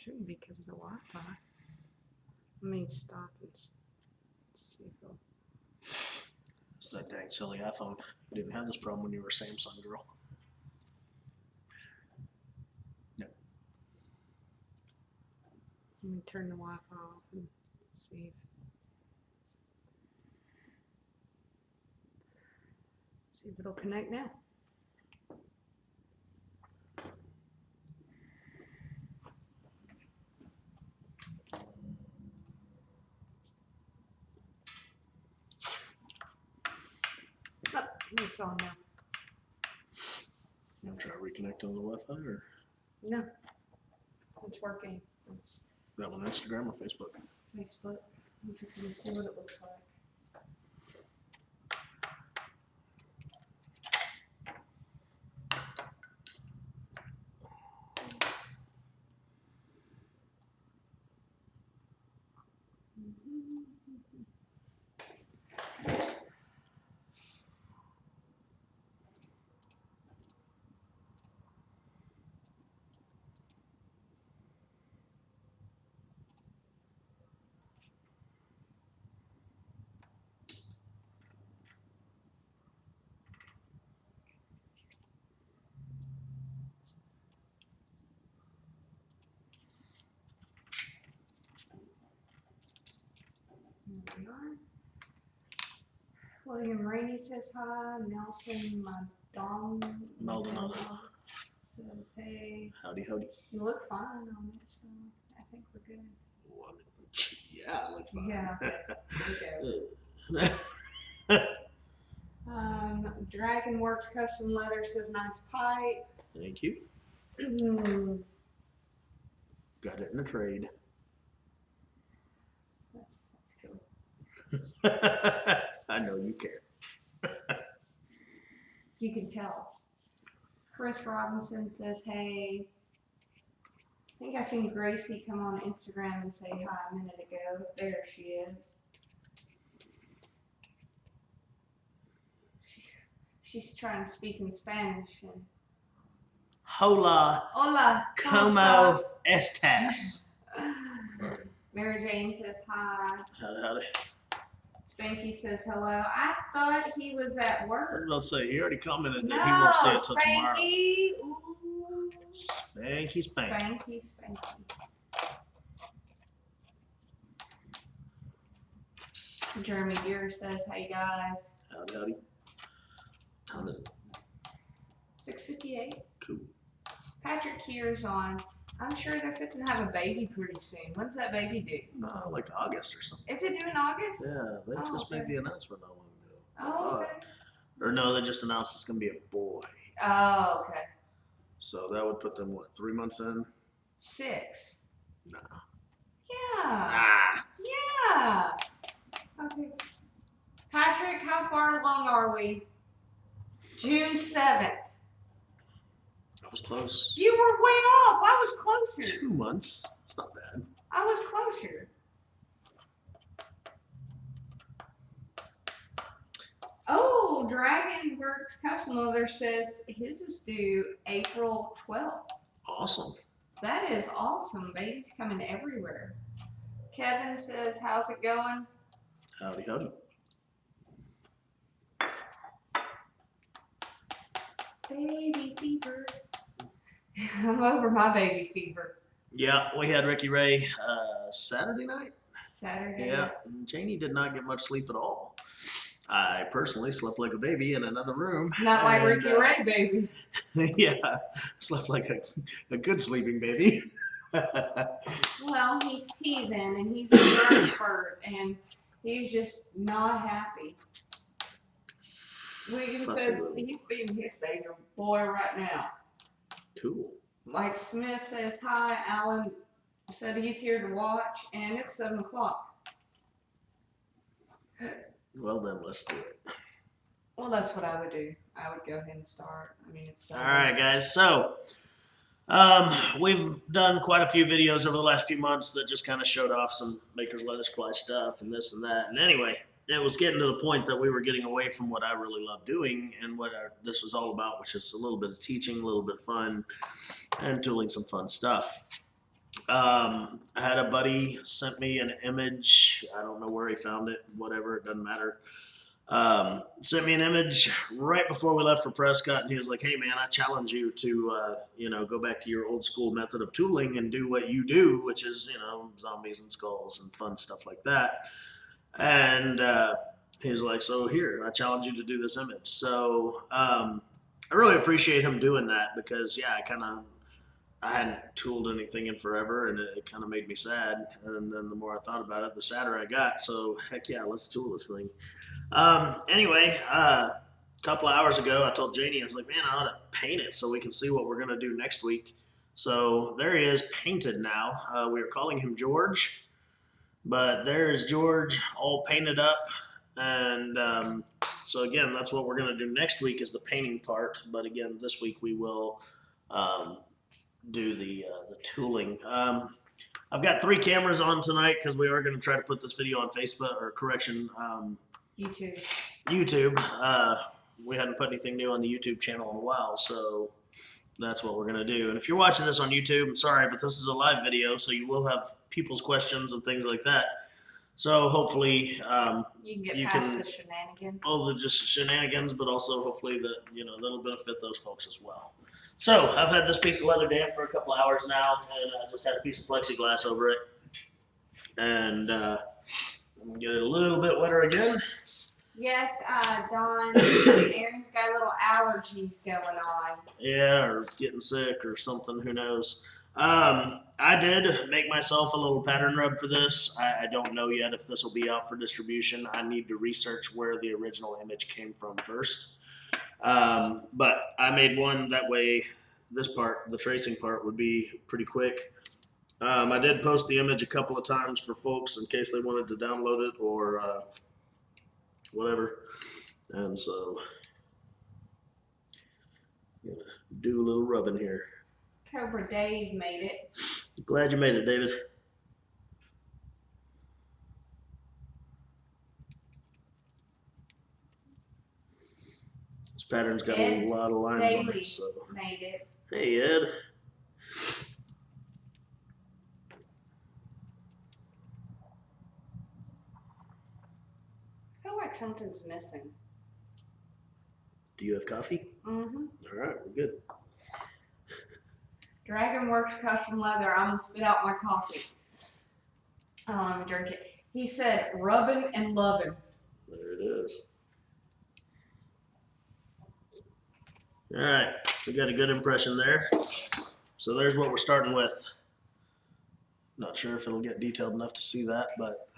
Shouldn't be because of the Wi-Fi. Let me stop and see if it'll... It's that dang silly iPhone. You didn't have this problem when you were a Samsung girl. No. Let me turn the Wi-Fi off and see if it'll connect now. Oh, it's on now. You want to try reconnecting the Wi-Fi or No, it's working. It's that one Instagram or Facebook? Facebook. I'm fixing to see what it looks like. Here we are. William Rainey says hi. Nelson Maldonado says hey. Howdy, howdy. You look fine on it, so I think we're good. Well, yeah, I look fine. Yeah, there we go. Dragon Works Custom Leather says nice pipe. Thank you. Got it in a trade. That's cool. I know you care. You can tell. Chris Robinson says, hey. I think I seen Gracie come on Instagram and say hi a minute ago. There she is. She's trying to speak in Spanish. And Hola. hola. Como estas? Mary Jane says hi. Howdy, howdy. Spanky says hello. I thought he was at I was work. about to say, he already commented No, that he won't see it till tomorrow. Spanky. Ooh. Spanky, spanky. Spanky, Spanky. Jeremy Deere says, hey guys. Howdy, howdy. Time is it? 6:58. Cool. Patrick Keir's on. I'm sure they're fixing to have a baby pretty soon. When's that baby due? No, like August or something. Is it due in August? Yeah, they just okay. made the announcement not long ago. Oh, okay. Or no, they just announced it's going to be a boy. Oh, okay. So that would put them, what, 3 months in? 6. No. Yeah. Ah. Yeah. Okay. Patrick, how far along are we? June 7th. I was close. You were way off. I was closer. 2 months. It's not bad. I was closer. Oh, Dragon Works Custom Leather says his is due April 12th. Awesome. That is awesome. Baby's coming everywhere. Kevin says, how's it going? Howdy, howdy. Baby fever. I'm over my baby fever. Yeah, we had Ricky Ray Saturday night. Saturday. Yeah, Janie did not get much sleep at all. I personally slept like a baby in another room. Not like Ricky Ray, baby. Yeah, slept like a good sleeping baby. Well, he's teething and he's in growth spurt and he's just not happy. William says he's being his baby boy right now. Cool. Mike Smith says hi. Alan said he's here to watch, and it's 7 o'clock. Well then, let's do it. Well, that's what I would do. I would go ahead and start. I mean, it's all right, guys. So we've done quite a few videos over the last few months that just kind of showed off some Maker's Leather Supply stuff and this and that. And anyway, it was getting to the point that we were getting away from what I really love doing and what this was all about, which is a little bit of teaching, a little bit of fun, and tooling some fun stuff. I had a buddy sent me an image. I don't know where he found it. Whatever, it doesn't matter. Sent me an image right before we left for Prescott, and he was like, "Hey, man, I challenge you to, go back to your old school method of tooling and do what you do, which is, zombies and skulls and fun stuff like that." And he was like, "So here, I challenge you to do this image." So I really appreciate him doing that because, yeah, I hadn't tooled anything in forever, and it kind of made me sad. And then the more I thought about it, the sadder I got. So heck yeah, let's tool this thing. Anyway, a couple of hours ago, I told Janie, I was like, "Man, I ought to paint it so we can see what we're gonna do next week." So there he is, painted now. We are calling him George, but there is George, all painted up, and so again, that's what we're gonna do next week is the painting part. But again, this week we will um, do the tooling. I've got 3 cameras on tonight because we are going to try to put this video on Facebook, or correction, YouTube. YouTube. We hadn't put anything new on the YouTube channel in a while, so that's what we're going to do. And if you're watching this on YouTube, I'm sorry, but this is a live video, so you will have people's questions and things like that. So hopefully You can get you past can- the shenanigans. all the just shenanigans, but also hopefully that that'll benefit those folks as well. So I've had this piece of leather damp for a couple hours now, and I just had a piece of plexiglass over it, and I'm gonna get it a little bit wetter again. Yes, Dawn, Aaron's got little allergies going on. Yeah, or getting sick or something. Who knows? I did make myself a little pattern rub for this. I don't know yet if this will be out for distribution. I need to research where the original image came from first. But I made one that way. This part, the tracing part, would be pretty quick. I did post the image a couple of times for folks in case they wanted to download it or whatever. And so, gonna do a little rubbing here. Cobra Dave made it. Glad you made it, David. This pattern's got Ed a lot of lines on Bailey it. So, made it. hey, Ed. I feel like something's missing. Do you have coffee? Mm-hmm. All right, we're good. Dragon Works Custom Leather. I'm gonna spit out my coffee. Drink it. He said rubbing and loving. There it is. All right, we got a good impression there. So there's what we're starting with. Not sure if it'll get detailed enough to see that, but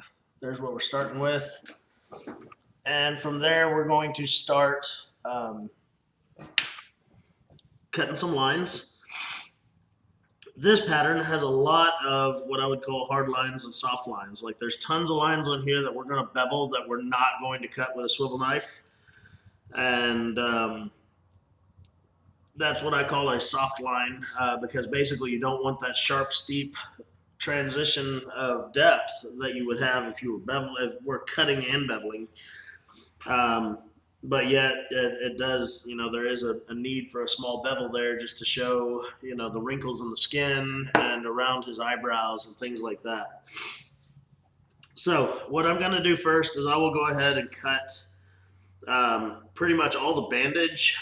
there's what we're starting with. And from there, we're going to start cutting some lines. This pattern has a lot of what I would call hard lines and soft lines. Like there's tons of lines on here that we're going to bevel that we're not going to cut with a swivel knife. And that's what I call a soft line because basically you don't want that sharp, steep transition of depth that you would have if you were if we're cutting and beveling. But yet it does, there is a need for a small bevel there just to show, the wrinkles in the skin and around his eyebrows and things like that. So what I'm going to do first is I will go ahead and cut pretty much all the bandage.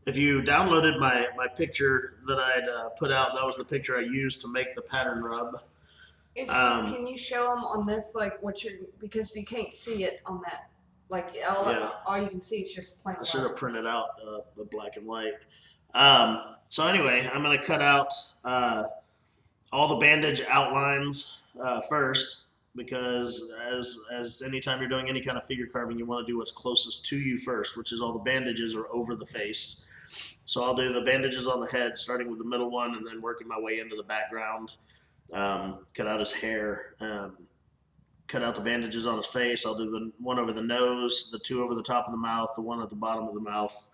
If you downloaded my picture that I'd put out, that was the picture I used to make the pattern rub. Can you show them on this, like what you're, because you can't see it on that. Like all you can see is just plain. I should have printed out the black and white. So anyway, I'm going to cut out all the bandage outlines first, because as anytime you're doing any kind of figure carving, you want to do what's closest to you first, which is all the bandages are over the face. So I'll do the bandages on the head, starting with the middle one and then working my way into the background. Cut out his hair. Cut out the bandages on his face. I'll do the one over the nose, the 2 over the top of the mouth, the 1 at the bottom of the mouth.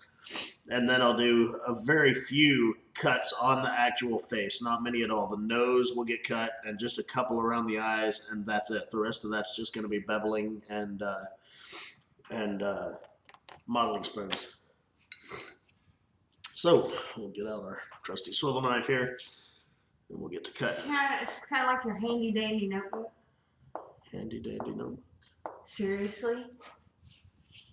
And then I'll do a very few cuts on the actual face, not many at all. The nose will get cut and just a couple around the eyes, and that's it. The rest of that's just going to be beveling and modeling spoons. So we'll get out our trusty swivel knife here. and we'll get to cutting. It's kind of like your handy dandy notebook. Handy dandy notebook. Seriously?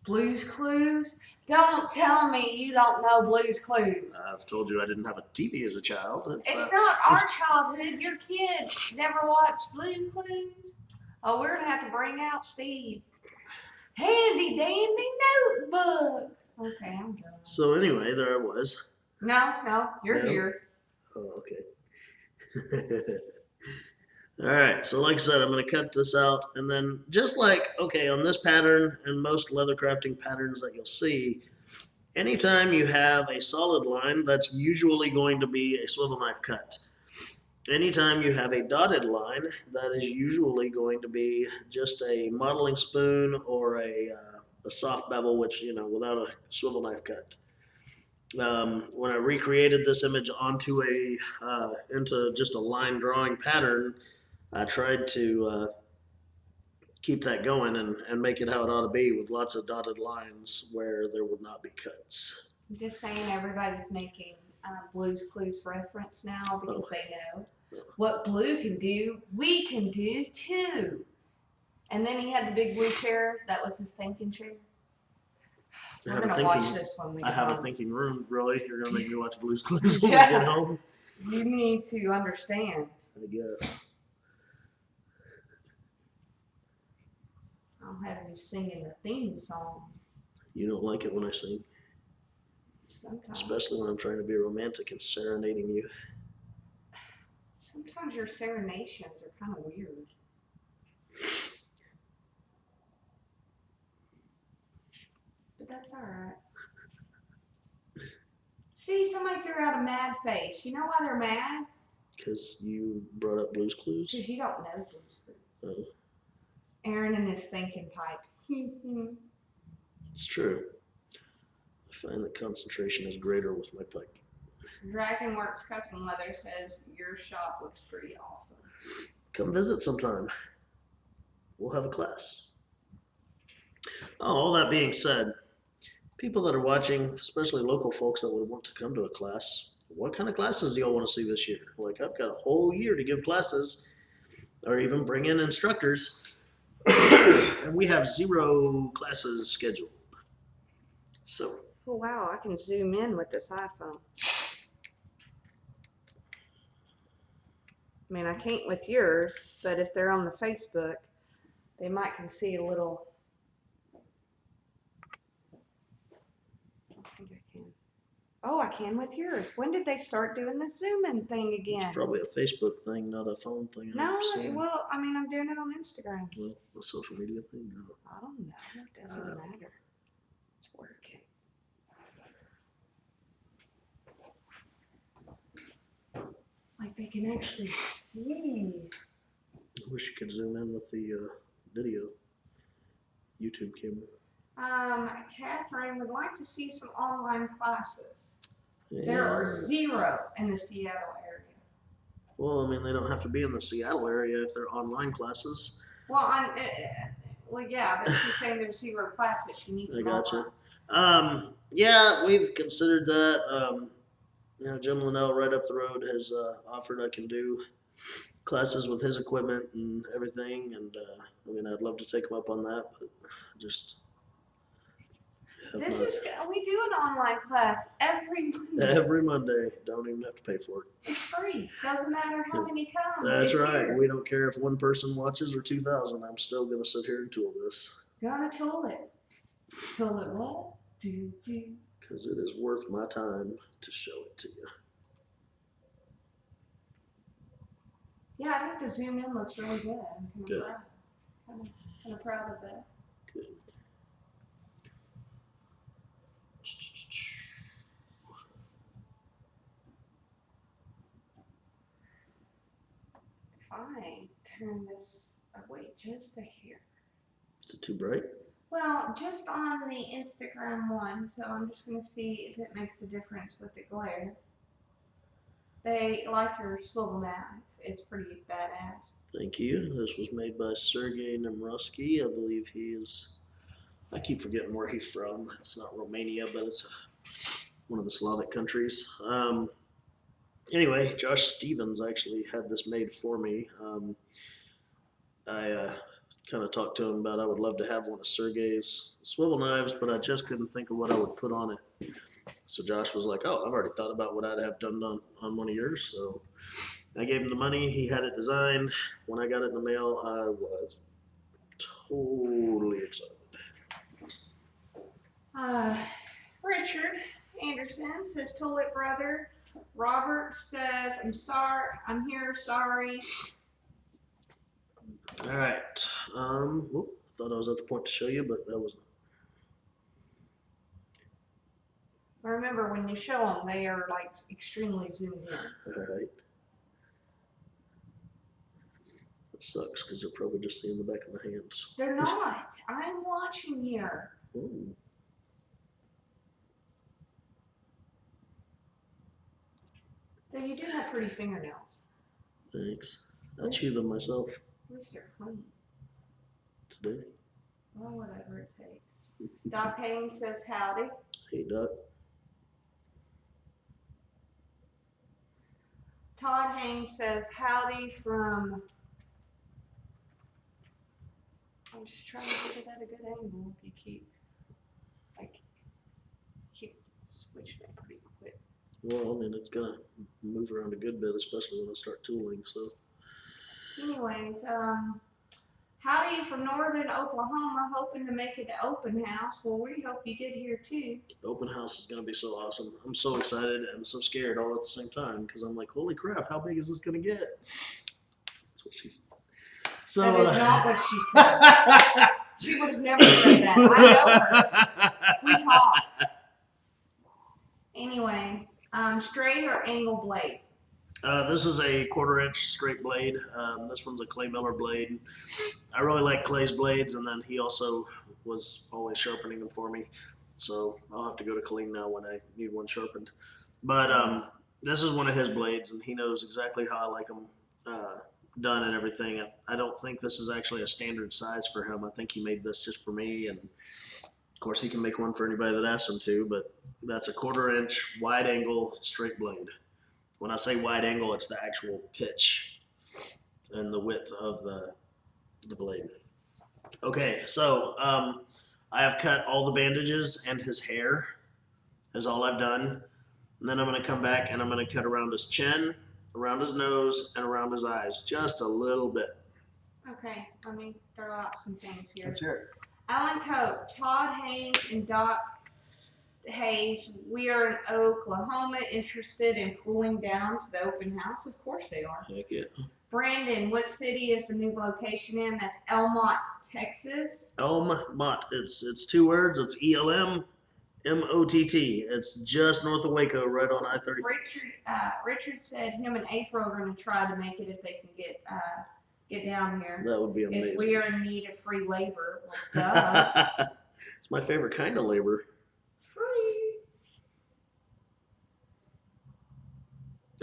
Blues Clues? Don't tell me you don't know Blues Clues. I've told you I didn't have a TV as a child. It's not our childhood. Your kids never watched Blues Clues. Oh, we're gonna have to bring out Steve. Handy dandy notebook. Okay, I'm done. So anyway, there I was. No, you're No? here. Oh, okay. All right, so like I said, I'm going to cut this out, and then just like, okay, on this pattern and most leather crafting patterns that you'll see, anytime you have a solid line, that's usually going to be a swivel knife cut. Anytime you have a dotted line, that is usually going to be just a modeling spoon or a soft bevel, which, without a swivel knife cut. When I recreated this image onto into just a line drawing pattern, I tried to keep that going and make it how it ought to be with lots of dotted lines where there would not be cuts. I'm just saying everybody's making Blues Clues reference now because they know what Blue can do, we can do too. And then he had the big blue chair. That was his thinking chair. We're going to watch this one. I have a thinking room, really. You're going to make me watch Blues Clues when we get home? You need to understand. I guess. I'll have you singing the theme song. You don't like it when I sing? Sometimes. Especially when I'm trying to be romantic and serenading you. Sometimes your serenations are kind of weird. But that's alright. See, somebody threw out a mad face. You know why they're mad? Because you brought up Blues Clues? Because you don't know Blues Clues. Oh. Aaron and his thinking pipe. It's true. I find that concentration is greater with my pipe. Dragonworks Custom Leather says your shop looks pretty awesome. Come visit sometime. We'll have a class. Oh, all that being said, people that are watching, especially local folks that would want to come to a class, what kind of classes do y'all want to see this year? Like, I've got a whole year to give classes or even bring in instructors. And we have 0 classes scheduled. So. Oh, wow, I can zoom in with this iPhone. I mean, I can't with yours, but if they're on the Facebook, they might can see a little. I think I can. Oh, I can with yours. When did they start doing the zoom in thing again? It's probably a Facebook thing, not a phone thing. No, well, I mean, I'm doing it on Instagram. Well, a social media thing? No. I don't know. It doesn't matter. It's working. Like they can actually see. I wish you could zoom in with the video. YouTube camera. Catherine would like to see some online classes. Yeah. There are 0 in the Seattle area. Well, I mean, they don't have to be in the Seattle area if they're online classes. Well, yeah, but she's saying there's 0 classes. She needs some online. Yeah, we've considered that. Jim Linnell right up the road has offered I can do classes with his equipment and everything, and I'd love to take him up on that, but just we do an online class every Monday. Every Monday, don't even have to pay for it. It's free. Doesn't matter how many come. That's right. Here. We don't care if 1 person watches or 2,000. I'm still gonna sit here and tool this. Gonna tool it. Tool it what? Do. Because it is worth my time to show it to you. Yeah, I think the zoom in looks really good. I'm Good. kind of proud of that. Good. If I turn this away just a hair. Is it too bright? Well, just on the Instagram one, so I'm just going to see if it makes a difference with the glare. They like your swivel knife. It's pretty badass. Thank you. This was made by Sergey Nemrosky. I believe he is, I keep forgetting where he's from. It's not Romania, but it's one of the Slavic countries. Anyway, Josh Stevens actually had this made for me. I kind of talked to him about I would love to have one of Sergey's swivel knives, but I just couldn't think of what I would put on it. So Josh was like, "Oh, I've already thought about what I'd have done on one of yours." So I gave him the money. He had it designed. When I got it in the mail, I was totally excited. Richard Anderson says toilet brother. Robert says I'm sorry. I'm here. Sorry. All right. Whoop, thought I was at the point to show you, but that was not. Remember when you show them, they are like extremely zoomed in. All right. That sucks because they're probably just seeing the back of my hands. They're not. I'm watching here. Ooh. So you do have pretty fingernails. Thanks. I chew them myself At least they're clean. today. Well, whatever it takes. Doc Haynes says howdy. Hey, Doc. Todd Haynes says howdy from. I'm just trying to get it at a good angle. If you keep switching it pretty quick. Well, I mean, it's gonna move around a good bit, especially when I start tooling. So, anyways, howdy from northern Oklahoma, hoping to make it to open house. Well, we hope you get here too. the open house is gonna be so awesome. I'm so excited and so scared all at the same time because I'm like, holy crap, how big is this gonna get? That's what she said. So That is not what she said. She would have never said that. I know her. We talked. Anyway, straight or angle blade? This is a 1/4 inch straight blade. This one's a Clay Miller blade. I really like Clay's blades, and then he also was always sharpening them for me. So I'll have to go to Colleen now when I need one sharpened. But this is one of his blades, and he knows exactly how I like them done and everything. I don't think this is actually a standard size for him. I think he made this just for me, and of course he can make one for anybody that asks him to. But that's a 1/4 inch wide angle straight blade. When I say wide angle, it's the actual pitch and the width of the blade. Okay, so I have cut all the bandages and his hair is all I've done. And then I'm going to come back and I'm going to cut around his chin, around his nose, and around his eyes, just a little bit. Okay, let me throw out some things here. Let's hear it. Alan Cope, Todd Haynes, and Doc Hayes, we are in Oklahoma, interested in pulling down to the open house. Of course they are. Heck yeah. Brandon, what city is the new location in? That's Elmont, Texas. Elmont. It's 2 words. It's ELMMOTT. It's just north of Waco, right on I-35. Richard said him and April are going to try to make it if they can get down here. That would be amazing. If we are in need of free labor, well, duh. It's my favorite kind of labor. Free.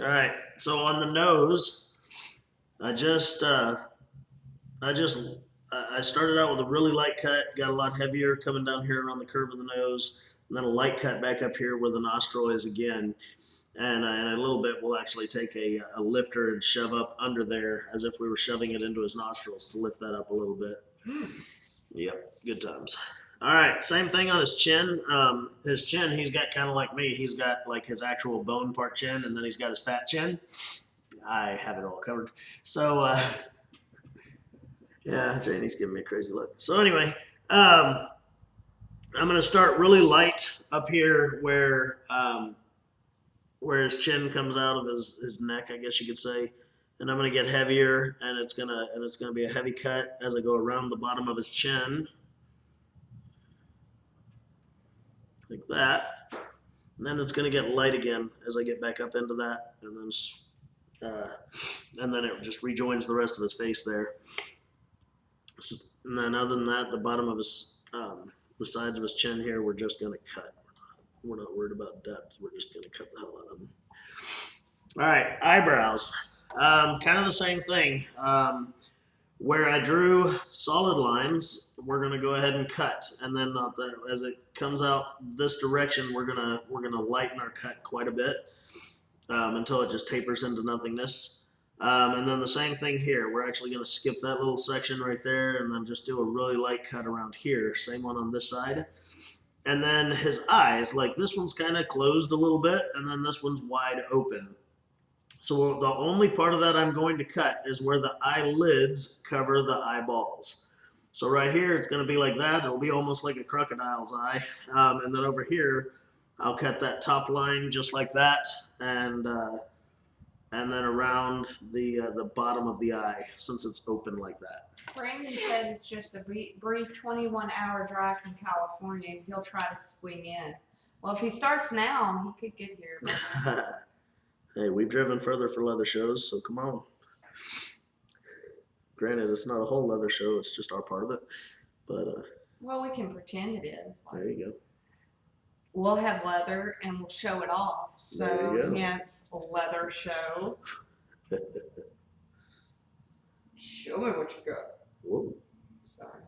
All right. So on the nose, I started out with a really light cut, got a lot heavier coming down here around the curve of the nose, and then a light cut back up here where the nostril is again. And in a little bit, we'll actually take a lifter and shove up under there as if we were shoving it into his nostrils to lift that up a little bit. Yep, good times. All right, same thing on his chin. His chin, he's got kind of like me. He's got like his actual bone part chin, and then he's got his fat chin. I have it all covered. So, yeah, Janie's giving me a crazy look. So anyway, I'm going to start really light up here where his chin comes out of his neck, I guess you could say. And I'm going to get heavier, and it's going to be a heavy cut as I go around the bottom of his chin. Like that. And then it's going to get light again as I get back up into that, and then it just rejoins the rest of his face there. And then other than that, the bottom of his, the sides of his chin here, we're just going to cut. We're not worried about depth. We're just going to cut the hell out of them. All right, eyebrows. Kind of the same thing. Where I drew solid lines, we're going to go ahead and cut, and then as it comes out this direction, we're gonna lighten our cut quite a bit. until it just tapers into nothingness. And then the same thing here. We're actually going to skip that little section right there and then just do a really light cut around here. Same one on this side. And then his eyes, like this one's kind of closed a little bit, and then this one's wide open. So the only part of that I'm going to cut is where the eyelids cover the eyeballs. So right here, it's going to be like that. It'll be almost like a crocodile's eye. And then over here, I'll cut that top line just like that, and then around the bottom of the eye, since it's open like that. Brandon said it's just a brief 21-hour drive from California, and he'll try to swing in. Well, if he starts now, he could get here. Hey, we've driven further for leather shows, so come on. Granted, it's not a whole leather show; it's just our part of it. But well, we can pretend it is. There you go. We'll have leather and we'll show it off. So hence leather show. Show me what you got. Whoa. Sorry.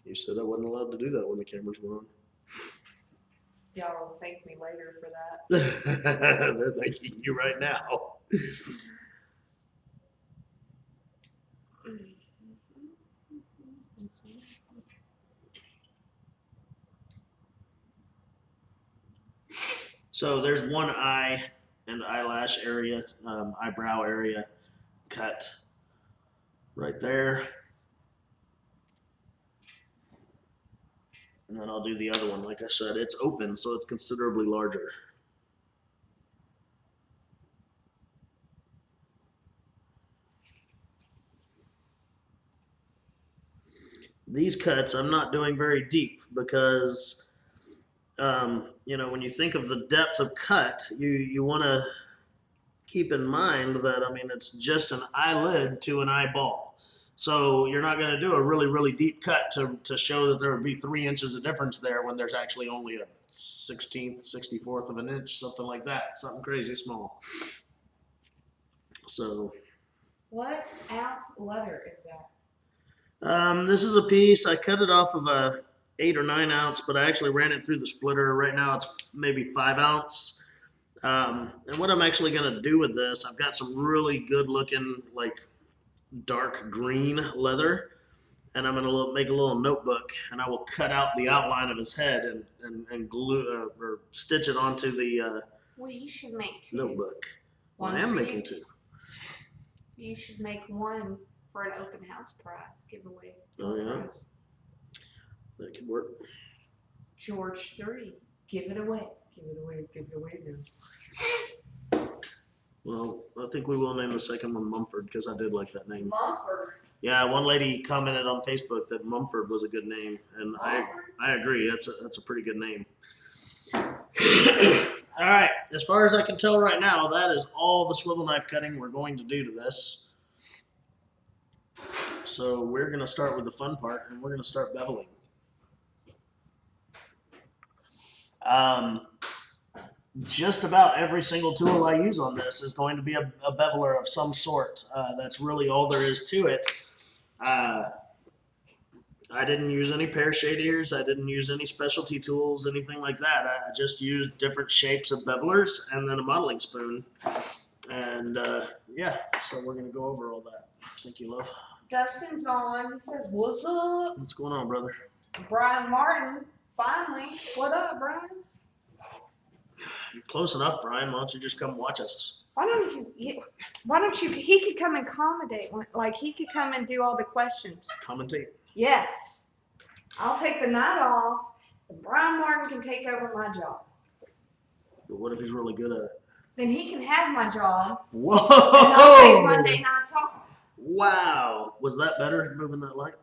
You said I wasn't allowed to do that when the cameras were on. Y'all will thank me later for that. They're thanking you right now. So there's one eye and eyelash area, eyebrow area cut right there. And then I'll do the other one. Like I said, it's open, so it's considerably larger. These cuts I'm not doing very deep because when you think of the depth of cut, you want to keep in mind that, I mean, it's just an eyelid to an eyeball. So you're not going to do a really, really deep cut to show that there would be 3 inches of difference there when there's actually only a 16th, 64th of an inch, something like that, something crazy small. So. What ounce leather is that? This is a piece. I cut it off of a 8 or 9 ounce, but I actually ran it through the splitter. Right now it's maybe 5 ounce. And what I'm actually going to do with this, I've got some really good looking, like dark green leather, and I'm going to make a little notebook, and I will cut out the outline of his head and glue or stitch it onto the well, you should make 2. Notebook. Well, I am making 2. You should make 1 for an open house prize giveaway. Oh, yeah. That could work. George 3. Give it away. Give it away. Give it away now. Well, I think we will name the second one Mumford because I did like that name. Mumford. Yeah, one lady commented on Facebook that Mumford was a good name, and I agree. That's a pretty good name. All right, as far as I can tell right now, that is all the swivel knife cutting we're going to do to this. So we're going to start with the fun part, and we're going to start beveling. Just about every single tool I use on this is going to be a beveler of some sort. That's really all there is to it. I didn't use any pear shaders. I didn't use any specialty tools, anything like that. I just used different shapes of bevelers and then a modeling spoon. And yeah, so we're going to go over all that. Thank you, love. Dustin's on. He says, what's up? What's going on, brother? Brian Martin, finally. What up, Brian? You're close enough, Brian. Why don't you just come watch us? Why don't you, he could come and accommodate, like he could come and do all the questions. Commentate. Yes. I'll take the night off, and Brian Martin can take over my job. But what if he's really good at it? Then he can have my job. Whoa! And I'll take Monday nights off. Wow. Was that better, moving that light?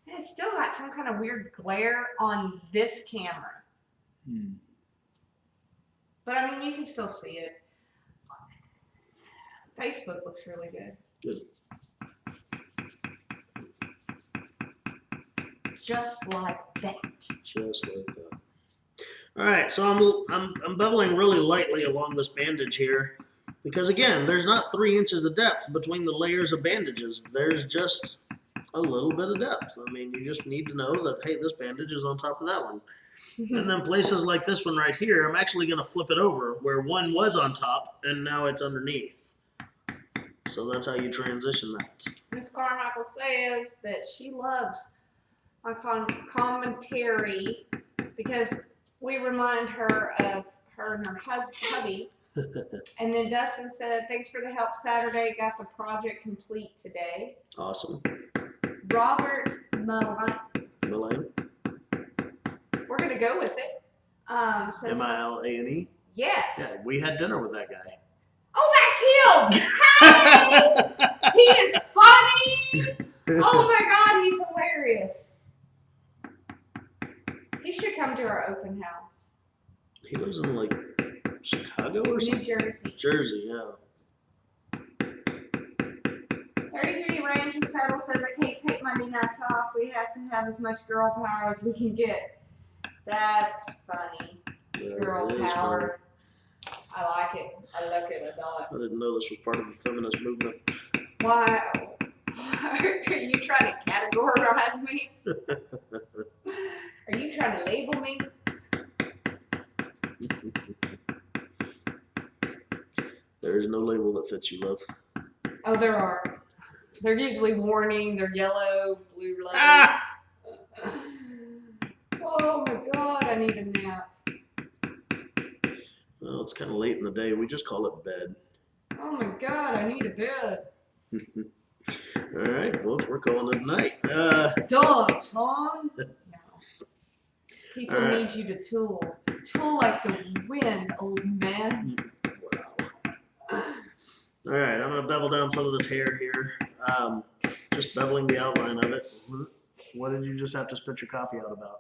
And it's still got some kind of weird glare on this camera. But I mean, you can still see it. Facebook looks really good. Good. Just like that. Just like that. All right, so I'm beveling really lightly along this bandage here because again, there's not 3 inches of depth between the layers of bandages. There's just a little bit of depth. I mean, you just need to know that, hey, this bandage is on top of that one. And then places like this one right here, I'm actually going to flip it over where one was on top and now it's underneath. So that's how you transition that. Miss Carmichael says that she loves my commentary because we remind her of her and her hubby. And then Dustin said, thanks for the help Saturday. Got the project complete today. Awesome. Robert Milan. We're going to go with it. Says, Milane? yes. Yeah, we had dinner with that guy. Oh, that's him! Hey! He is funny! Oh my God, he's hilarious. He should come to our open house. He lives in like Chicago or something? New Jersey. Jersey, yeah. 33 Range and Settle says, I can't take Monday nights off. We have to have as much girl power as we can get. That's funny. Yeah, Girl it is power. funny. I like it. I like it a lot. I didn't know this was part of the feminist movement. Why? Are you trying to categorize me? Are you trying to label me? There is no label that fits you, love. Oh, there are. They're usually warning. They're yellow, blue letters. Ah! Oh my God, I need a nap. Well, it's kind of late in the day. We just call it bed. Oh my God, I need a bed. All right, folks, we're calling it a night. Dog, son. No. People All right. need you to tool. Tool like the wind, old man. Wow. All right, I'm gonna bevel down some of this hair here. Just beveling the outline of it. What did you just have to spit your coffee out about?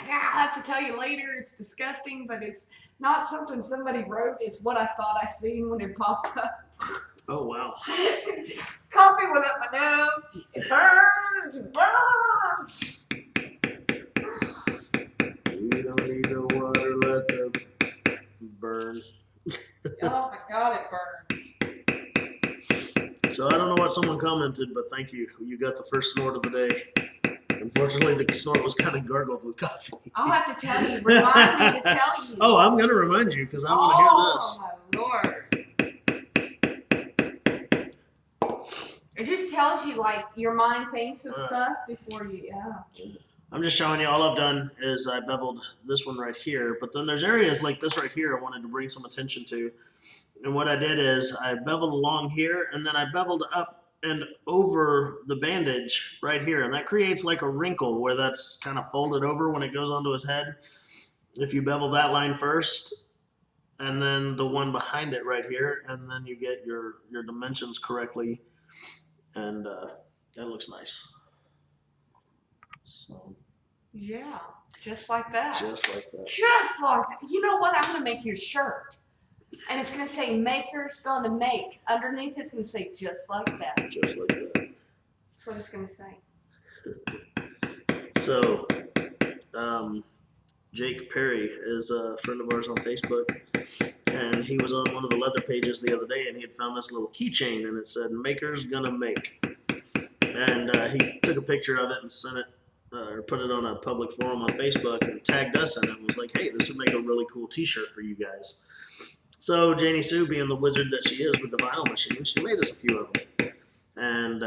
I'll have to tell you later. It's disgusting, but it's not something somebody wrote. It's what I thought I seen when it popped up. Oh, wow. Coffee went up my nose. It burns. It burns. We don't need no water, let the burn. Oh my God, it burns. So I don't know what someone commented, but thank you. You got the first snort of the day. Unfortunately, the snort was kind of gargled with coffee. I'll have to tell you. Remind me to tell you. Oh, I'm going to remind you because I want to hear this. Oh, my Lord. It just tells you, like, your mind thinks of Right. stuff before you, yeah. I'm just showing you all I've done is I beveled this one right here, but then there's areas like this right here I wanted to bring some attention to. And what I did is I beveled along here and then I beveled up and over the bandage right here. And that creates like a wrinkle where that's kind of folded over when it goes onto his head. If you bevel that line first and then the one behind it right here, and then you get your dimensions correctly, and that looks nice. So Yeah, just like that. just like that. Just like that. You know what? I'm going to make your shirt. And it's going to say, Maker's going to make. Underneath, it's going to say, just like that. Just like that. That's what it's going to say. So, Jake Perry is a friend of ours on Facebook, and he was on one of the leather pages the other day, and he had found this little keychain, and it said, Maker's Gonna Make. And he took a picture of it and sent it, or put it on a public forum on Facebook and tagged us in it and was like, hey, this would make a really cool t-shirt for you guys. So Janie Sue, being the wizard that she is with the vinyl machine, she made us a few of them. And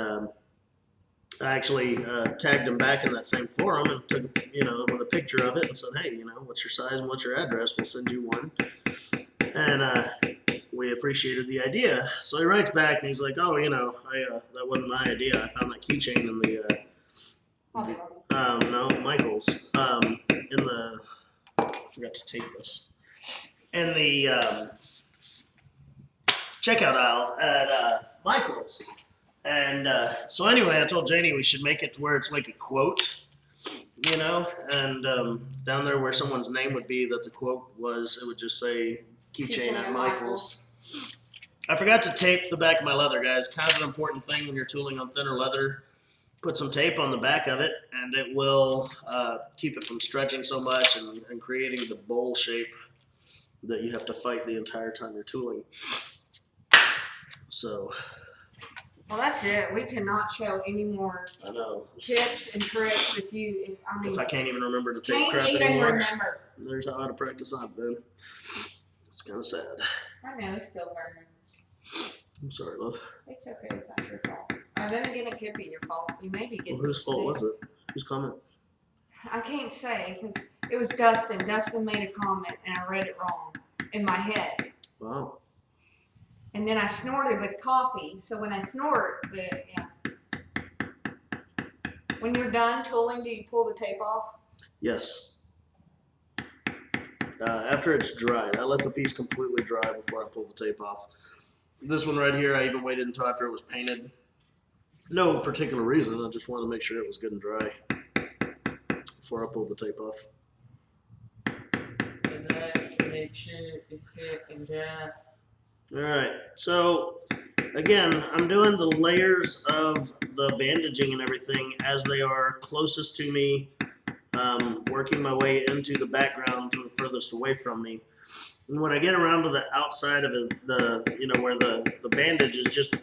I actually tagged him back in that same forum and took, with a picture of it and said, hey, what's your size and what's your address? We'll send you one. And we appreciated the idea. So he writes back and he's like, oh, that wasn't my idea. I found that keychain in the, Michael's, I forgot to tape this. In the checkout aisle at Michael's. And so anyway, I told Janie we should make it to where it's like a quote, and down there where someone's name would be that the quote was, it would just say keychain at Michael's. I forgot to tape the back of my leather, guys. Kind of an important thing when you're tooling on thinner leather. Put some tape on the back of it, and it will keep it from stretching so much and creating the bowl shape that you have to fight the entire time you're tooling. So Well, that's it. We cannot show any more I know. tips and tricks If I can't even remember to take can't crap even anymore, remember. there's how out of practice I've been. It's kind of sad. I know it's still burning. I'm sorry, love. It's okay. It's not your fault. Then again, it could be your fault. You may be getting Well, whose fault was sick. it? Whose comment? I can't say because it was Dustin. Dustin made a comment and I read it wrong in my head. Wow. And then I snorted with coffee. So when I snort, when you're done tooling, do you pull the tape off? Yes. After it's dried, I let the piece completely dry before I pull the tape off. This one right here, I even waited until after it was painted. No particular reason. I just wanted to make sure it was good and dry before I pulled the tape off. Make sure it's good and dry. All right. So again, I'm doing the layers of the bandaging and everything as they are closest to me, working my way into the background to the furthest away from me. And when I get around to the outside of it, where the bandage is just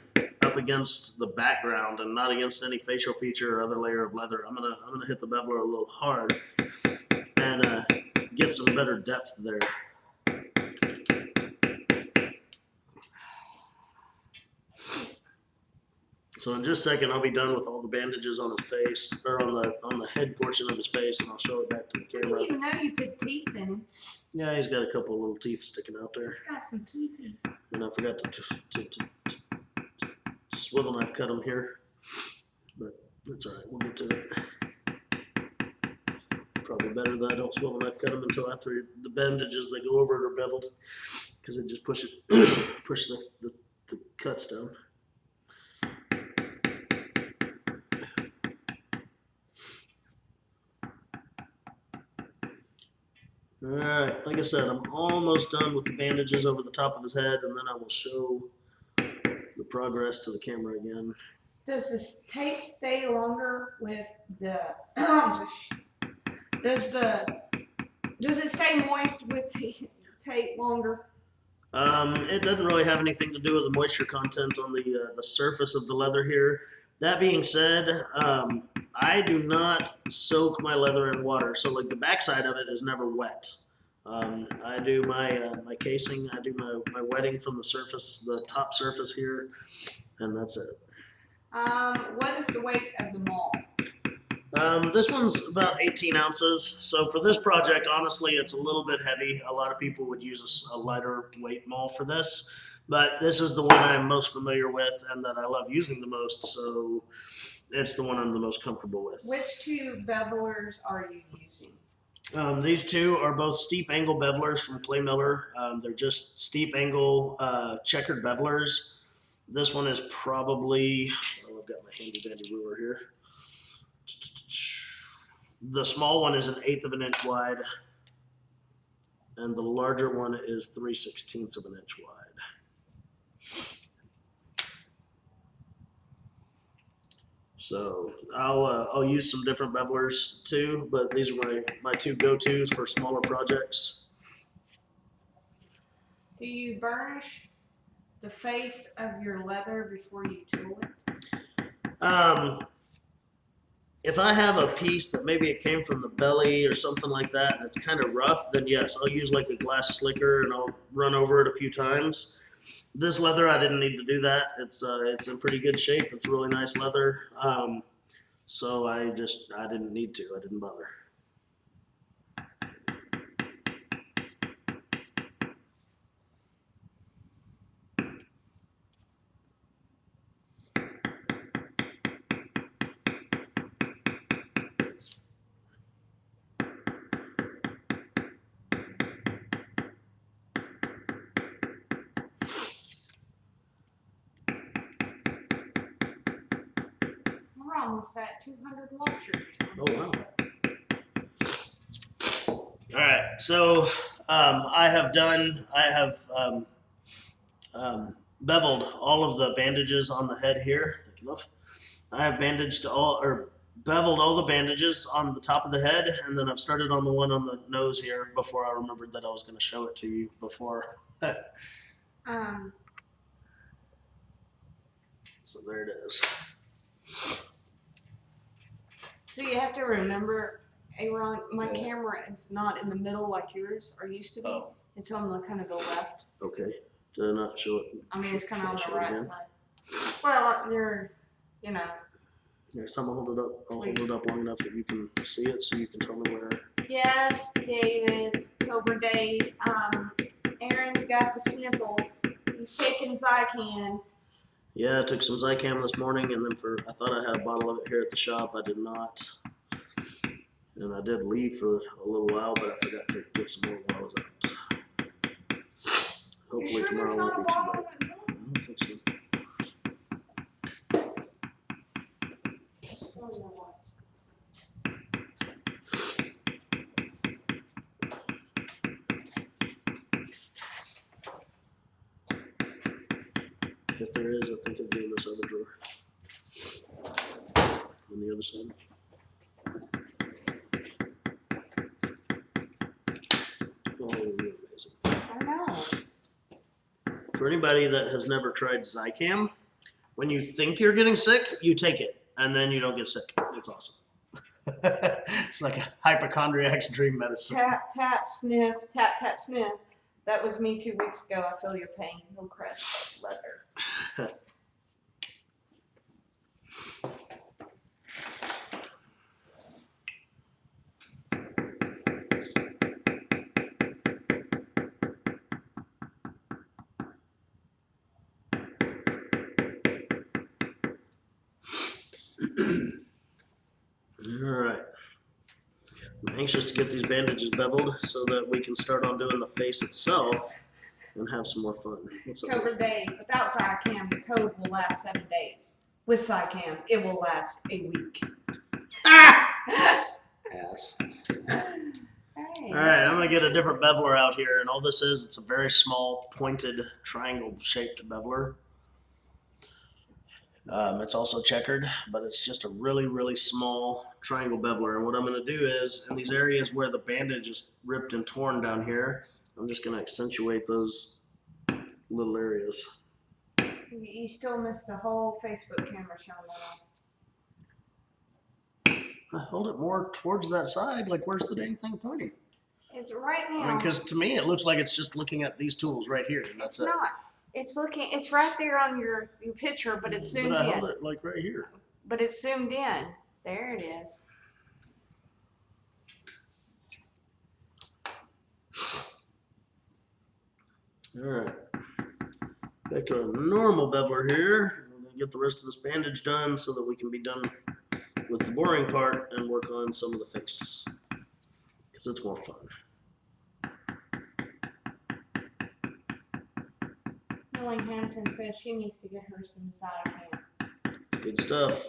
up against the background and not against any facial feature or other layer of leather, I'm gonna hit the beveler a little hard and get some better depth there. So in just a second, I'll be done with all the bandages on his face, or on the head portion of his face, and I'll show it back to the I camera. didn't even know you put teeth in him. Yeah, he's got a couple of little teeth sticking out there. He's got some teeth. And I forgot to swivel knife cut him here, but that's all right. We'll get to it. Probably better that I don't swivel knife cut him until after the bandages that go over it are beveled, because it just push the cuts down. All right, like I said, I'm almost done with the bandages over the top of his head, and then I will show the progress to the camera again. Does this tape stay longer with the? Does it stay moist with the tape longer? It doesn't really have anything to do with the moisture content on the surface of the leather here. That being said, I do not soak my leather in water, so like the backside of it is never wet. I do my casing, I do my wetting from the surface, the top surface here, and that's it. What is the weight of the maul? This one's about 18 ounces. So for this project, honestly, it's a little bit heavy. A lot of people would use a lighter weight maul for this, but this is the one I'm most familiar with and that I love using the most. So it's the one I'm the most comfortable with. Which two bevelers are you using? These two are both steep angle bevelers from Clay Miller. They're just steep angle checkered bevelers. This one is probably, I've got my handy dandy ruler here. The small one is 1/8 of an inch wide, and the larger one is 3/16 of an inch wide. So I'll use some different bevelers too, but these are my two go-tos for smaller projects. Do you burnish the face of your leather before you tool it? If I have a piece that maybe it came from the belly or something like that, and it's kind of rough, then yes, I'll use like a glass slicker and I'll run over it a few times. This leather, I didn't need to do that. It's in pretty good shape. It's really nice leather. So I didn't need to. I didn't bother. We're almost at 200 watchers. Oh, wow. All right, so I have beveled all of the bandages on the head here. Thank you, love. I have beveled all the bandages on the top of the head, and then I've started on the one on the nose here before I remembered that I was going to show it to you before. So there it is. So you have to remember, Aaron, my Yeah. camera is not in the middle like yours or used to be. Oh, It's on the kind of the left. okay. Did I not show it? I mean, it's kind of on Should I the show it right again? side. Well, you're, you know. Next time I hold it up, I'll hold it up long enough that you can see it, so you can tell me where. Yes, David, Cobra Dave. Aaron's got the sniffles. He's taking Zycan. Yeah, I took some Zycam this morning, and then I thought I had a bottle of it here at the shop. I did not. And I did leave for a little while, but I forgot to get some more while I was out. Hopefully You sure tomorrow there's won't not be a too bottle bad. of it? I don't think so. If there is, I think it'll be in this other drawer. On the other side. Oh, you're amazing. I know. For anybody that has never tried Zycam, when you think you're getting sick, you take it, and then you don't get sick. It's awesome. It's like a hypochondriac's dream medicine. Tap, tap, sniff, tap, tap, sniff. That was me 2 weeks ago. I feel your pain. No crest leather. All right. I'm anxious to get these bandages beveled so that we can start on doing the face itself and have some more fun. What's up? Cobra Dave. Without Zycam, the code will last 7 days. With Zycam, it will last a week. Ass. Hey, All right, I'm gonna get a different beveler out here, and all this is, it's a very small, pointed, triangle-shaped beveler. It's also checkered, but it's just a really, really small triangle beveler. And what I'm gonna do is, in these areas where the bandage is ripped and torn down here, I'm just gonna accentuate those little areas. You still missed the whole Facebook camera showing that off. I held it more towards that side, like where's the dang thing pointing? It's right now. I mean, because to me, it looks like it's just looking at these tools right here, and that's it's it. not. It's looking. It's right there on your picture, but it's zoomed But I in. held it like right here. But it's zoomed in. There it is. All right. Back to our normal beveler here. We're gonna get the rest of this bandage done so that we can be done with the boring part and work on some of the face, because it's more fun. Millie Hampton says she needs to get her some Zycam. Good stuff.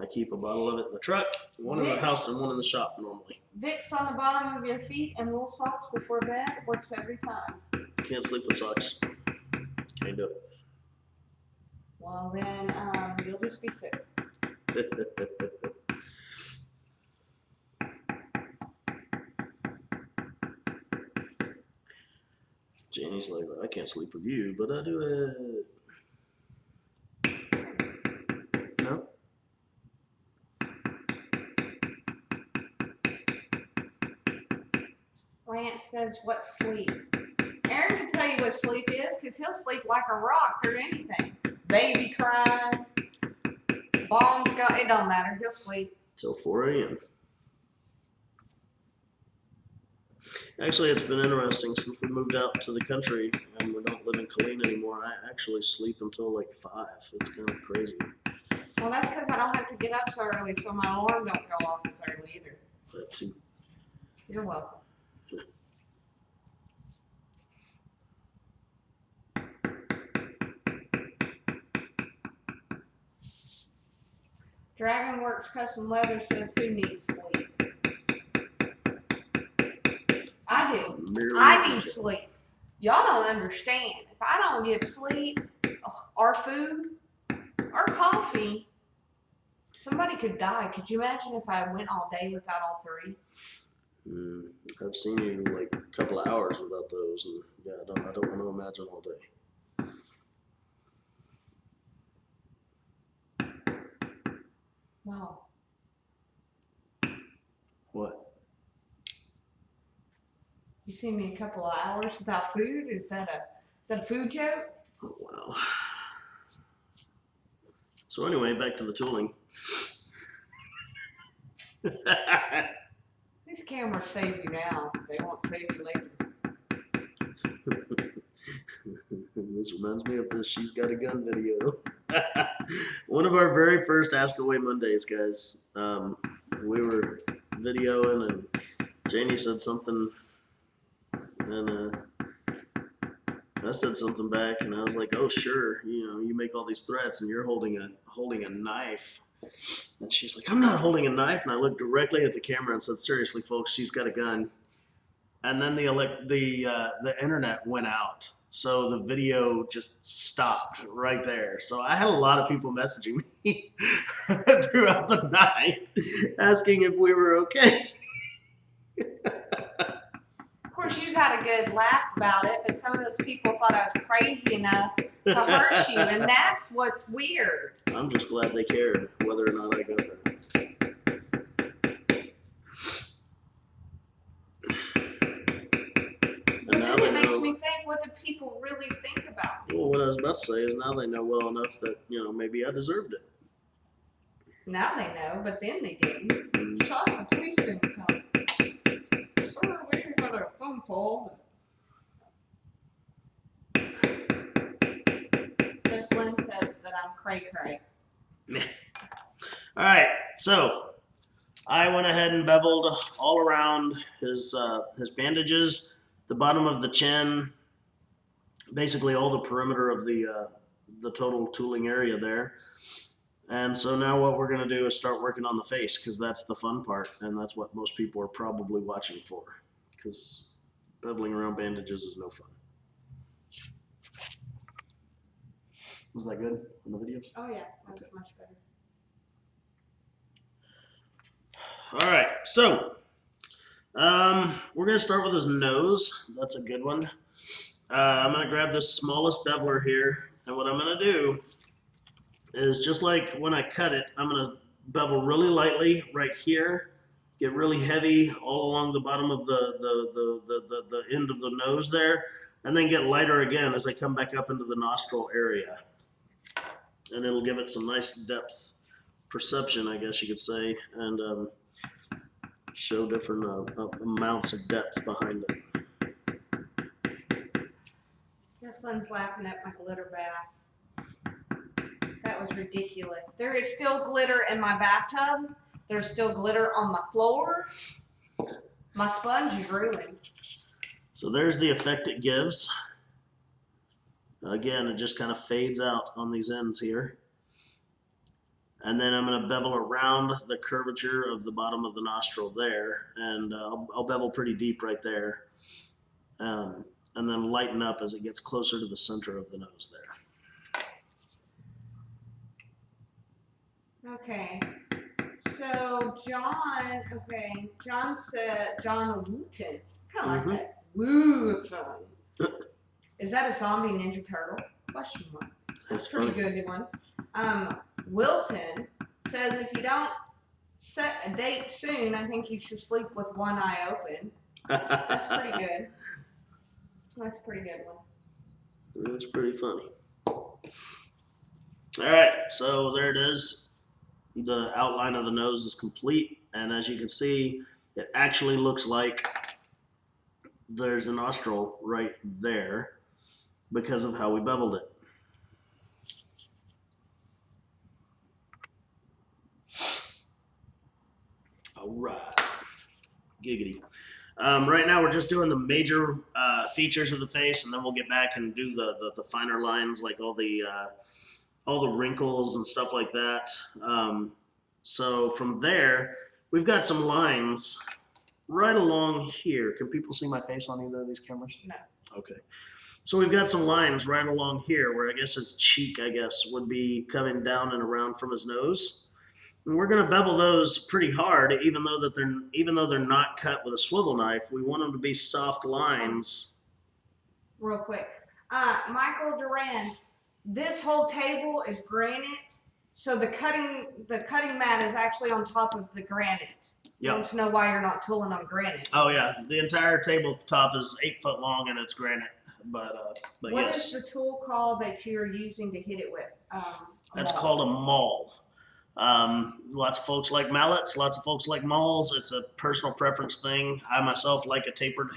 I keep a bottle of it in the truck, one in the house and one in the shop normally. Vicks on the bottom of your feet and wool socks before bed works every time. Can't sleep with socks. Can't do Well then, you'll just be sick. it. Janie's like, I can't sleep with you, but I do it. No? Lance says, what's sleep? Aaron can tell you what sleep is because he'll sleep like a rock through anything. Baby crying, bombs go, it don't matter, he'll sleep. Till 4 a.m. Actually, it's been interesting since we moved out to the country and we don't live in Killeen anymore. I actually sleep until like 5. It's kind of crazy. Well, that's because I don't have to get up so early, so my alarm don't go off as early either. That too. You're welcome. Dragonworks Custom Leather says, who needs sleep? I do. Merely I need retail. sleep. Y'all don't understand. If I don't get sleep, or food, or coffee, somebody could die. Could you imagine if I went all day without all three? I've seen you like a couple of hours without those, and yeah, I don't want to imagine all day. Wow. What? You see me a couple of hours without food? Is that a food joke? Oh, wow. So anyway, back to the tooling. These cameras save you now. They won't save you later. This reminds me of this She's Got a Gun video. One of our very first Ask Away Mondays, guys. We were videoing and Janie said something and I said something back and I was like, oh sure, you make all these threats and you're holding a knife. And she's like, I'm not holding a knife. And I looked directly at the camera and said, seriously, folks, she's got a gun. And then the internet went out. So the video just stopped right there. So I had a lot of people messaging me throughout the night asking if we were okay. Of course, you had a good laugh about it, but some of those people thought I was crazy enough to hurt you, and that's what's weird. I'm just glad they cared whether or not I got hurt. But then it makes me think, what do people really think about me? Well, what I was about to say is now they know well enough that, maybe I deserved it. Now they know, but then they didn't. Shot the police didn't come. Sir, we got a phone call. Miss Lynn says that I'm cray-cray. All right, so I went ahead and beveled all around his bandages, the bottom of the chin, basically all the perimeter of the total tooling area there. And so now what we're going to do is start working on the face because that's the fun part and that's what most people are probably watching for because beveling around bandages is no fun. Was that good in the videos? Oh yeah, that was much better. All right, so we're going to start with his nose. That's a good one. I'm going to grab this smallest beveler here, and what I'm going to do is just like when I cut it, I'm going to bevel really lightly right here, get really heavy all along the bottom of the end of the nose there, and then get lighter again as I come back up into the nostril area. And it'll give it some nice depth perception, I guess you could say, and show different amounts of depth behind it. Your son's laughing at my glitter bath. That was ridiculous. There is still glitter in my bathtub. There's still glitter on my floor. My sponge is ruined. So there's the effect it gives. Again, it just kind of fades out on these ends here. And then I'm going to bevel around the curvature of the bottom of the nostril there. And I'll bevel pretty deep right there. And then lighten up as it gets closer to the center of the nose there. Okay. So John said, John Wooten. Kind of like that. Wooten. Is that a zombie Ninja Turtle? Question mark. That's pretty good one. Wilton says if you don't set a date soon, I think you should sleep with one eye open. That's pretty good. That's a pretty good one. That's pretty funny. All right, so there it is. The outline of the nose is complete, and as you can see, it actually looks like there's a nostril right there because of how we beveled it. All right, giggity. Right now we're just doing the major features of the face, and then we'll get back and do the finer lines, like all the wrinkles and stuff like that. So from there, we've got some lines right along here. Can people see my face on either of these cameras? No. Okay. So we've got some lines right along here where I guess his cheek, would be coming down and around from his nose. And we're going to bevel those pretty hard, even though they're not cut with a swivel knife. We want them to be soft lines. Real quick. Michael Duran, this whole table is granite. So the cutting mat is actually on top of the granite. I Yep. want to know why you're not tooling on granite. Oh yeah, the entire tabletop is 8 foot long and it's granite. But What yes, is the tool called that you're using to hit it with? that's Maul. called a maul. Lots of folks like mallets. Lots of folks like mauls. It's a personal preference thing. I myself like a tapered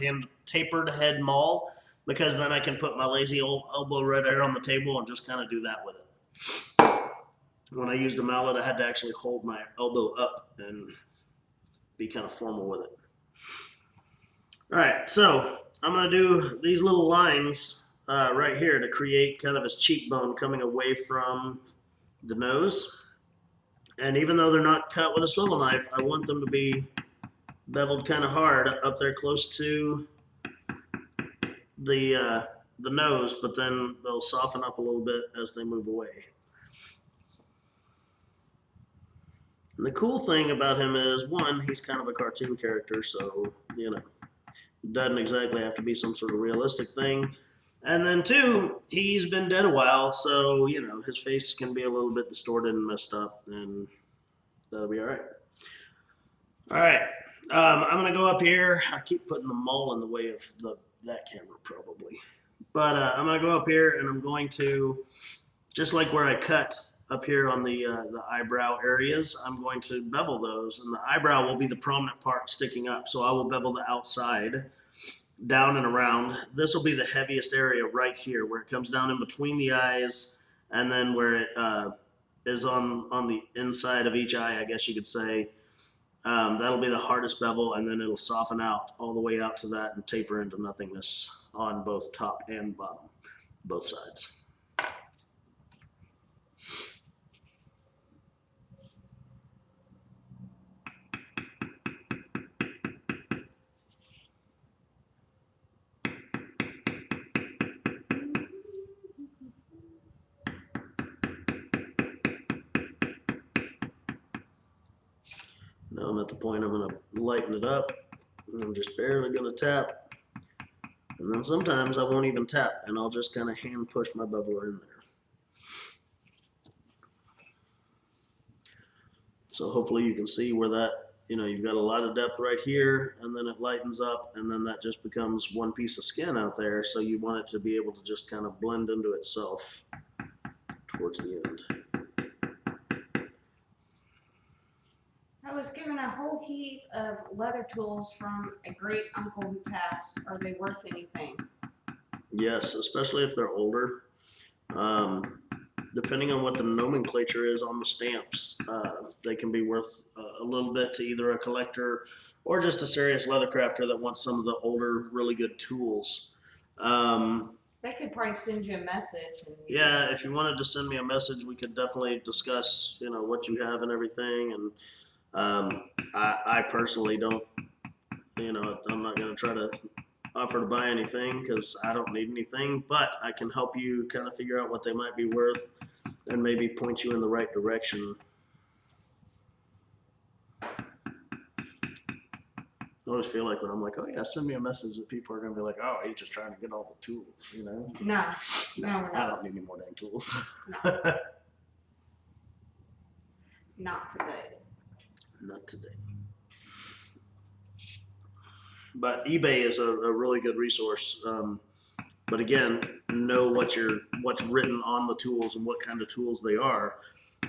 head maul because then I can put my lazy old elbow right there on the table and just kind of do that with it. When I used a mallet, I had to actually hold my elbow up and be kind of formal with it. All right, so I'm gonna do these little lines right here to create kind of his cheekbone coming away from the nose. And even though they're not cut with a swivel knife, I want them to be beveled kind of hard up there close to the nose, but then they'll soften up a little bit as they move away. And the cool thing about him is, one, he's kind of a cartoon character, so, you know, it doesn't exactly have to be some sort of realistic thing. And then two, he's been dead a while, so, you know, his face can be a little bit distorted and messed up, and that'll be all right. All right, I'm gonna go up here. I keep putting the maul in the way of that camera probably, but I'm gonna go up here and I'm going to, just like where I cut up here on the eyebrow areas, I'm going to bevel those, and the eyebrow will be the prominent part sticking up. So I will bevel the outside down and around. This will be the heaviest area right here, where it comes down in between the eyes, and then where it is on the inside of each eye, I guess you could say. That'll be the hardest bevel, and then it'll soften out all the way out to that and taper into nothingness on both top and bottom, both sides. Now I'm at the point I'm going to lighten it up. I'm just barely going to tap. And then sometimes I won't even tap, and I'll just kind of hand push my beveler in there. So hopefully you can see where that, you know, you've got a lot of depth right here, and then it lightens up, and then that just becomes one piece of skin out there. So you want it to be able to just kind of blend into itself towards the end. I was given a whole heap of leather tools from a great uncle who passed. Are they worth anything? Yes, especially if they're older. Depending on what the nomenclature is on the stamps, they can be worth a little bit to either a collector or just a serious leather crafter that wants some of the older, really good tools. They could probably send you a message. Yeah, if you wanted to send me a message, we could definitely discuss, you know, what you have and everything. And I personally don't, you know, I'm not going to try to offer to buy anything because I don't need anything, but I can help you kind of figure out what they might be worth and maybe point you in the right direction. I always feel like when I'm like, oh yeah, send me a message, that people are going to be like, oh, he's just trying to get all the tools, you know? No, no, I don't need any more dang tools. no. Not today. Not today. But eBay is a really good resource. But again, know what's written on the tools and what kind of tools they are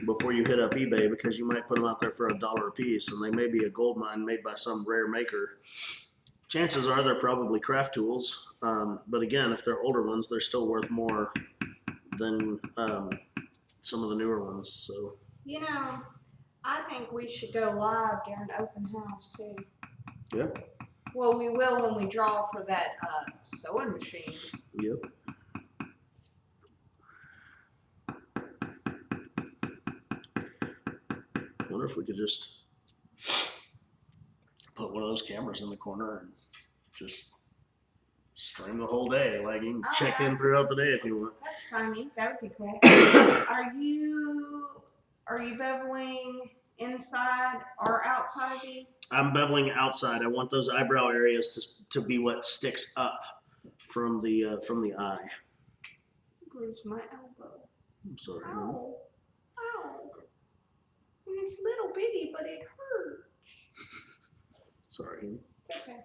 before you hit up eBay, because you might put them out there for $1 a piece, and they may be a gold mine made by some rare maker. Chances are they're probably craft tools. But again, if they're older ones, they're still worth more than some of the newer ones. So, you know, I think we should go live during open house too. yeah. Well, we will when we draw for that sewing machine. Yep. I wonder if we could just put one of those cameras in the corner and just stream the whole day. Like, you can check in throughout the day if you want. That's funny. That would be cool. Are you beveling inside or outside of you? I'm beveling outside. I want those eyebrow areas to be what sticks up from the eye. Bruise my elbow. I'm sorry. Ow. Ow. It's little bitty, but it hurts. Sorry. Okay.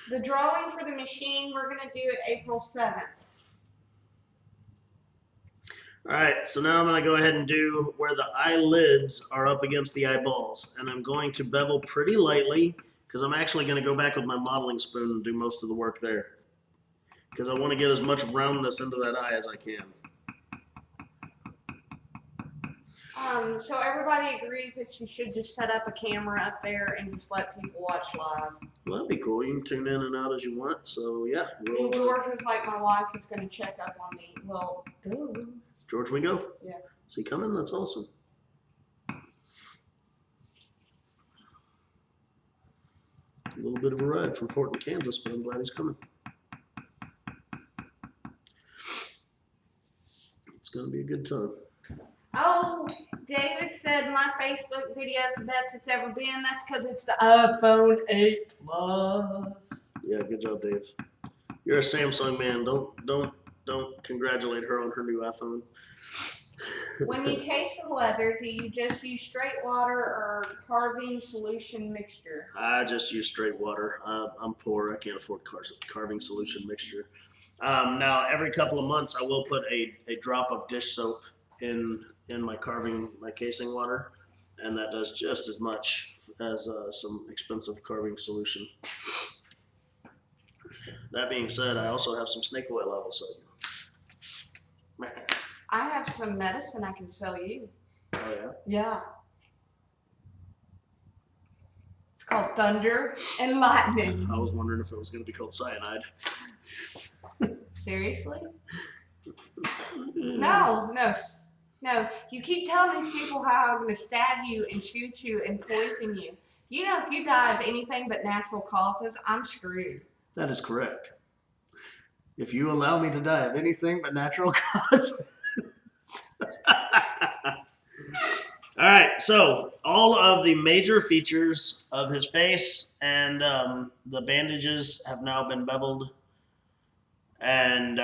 The drawing for the machine, we're going to do it April 7th. All right, so now I'm going to go ahead and do where the eyelids are up against the eyeballs. And I'm going to bevel pretty lightly because I'm actually going to go back with my modeling spoon and do most of the work there. Because I want to get as much roundness into that eye as I can. So everybody agrees that you should just set up a camera up there and just let people watch live. Well, that'd be cool. You can tune in and out as you want. So, yeah. And George was like, my wife is going to check up on me. Well, go. George, we go? Yeah. Is he coming? That's awesome. A little bit of a ride from Portland, Kansas, but I'm glad he's coming. It's going to be a good time. Oh, David said my Facebook video is the best it's ever been. That's because it's the iPhone 8 Plus. Yeah, good job, Dave. You're a Samsung man. Don't congratulate her on her new iPhone. When you case the leather, do you just use straight water or carving solution mixture? I just use straight water. I'm poor. I can't afford carving solution mixture. Now, every couple of months, I will put a drop of dish soap in my casing water, and that does just as much as some expensive carving solution. That being said, I also have some snake oil I will sell you. I have some medicine I can sell you. Oh yeah? Yeah. It's called Thunder and Lightning. I was wondering if it was going to be called cyanide. Seriously? No. You keep telling these people how I'm going to stab you and shoot you and poison you. You know, if you die of anything but natural causes, I'm screwed. That is correct. If you allow me to die of anything but natural causes. All right, so all of the major features of his face and the bandages have now been beveled. And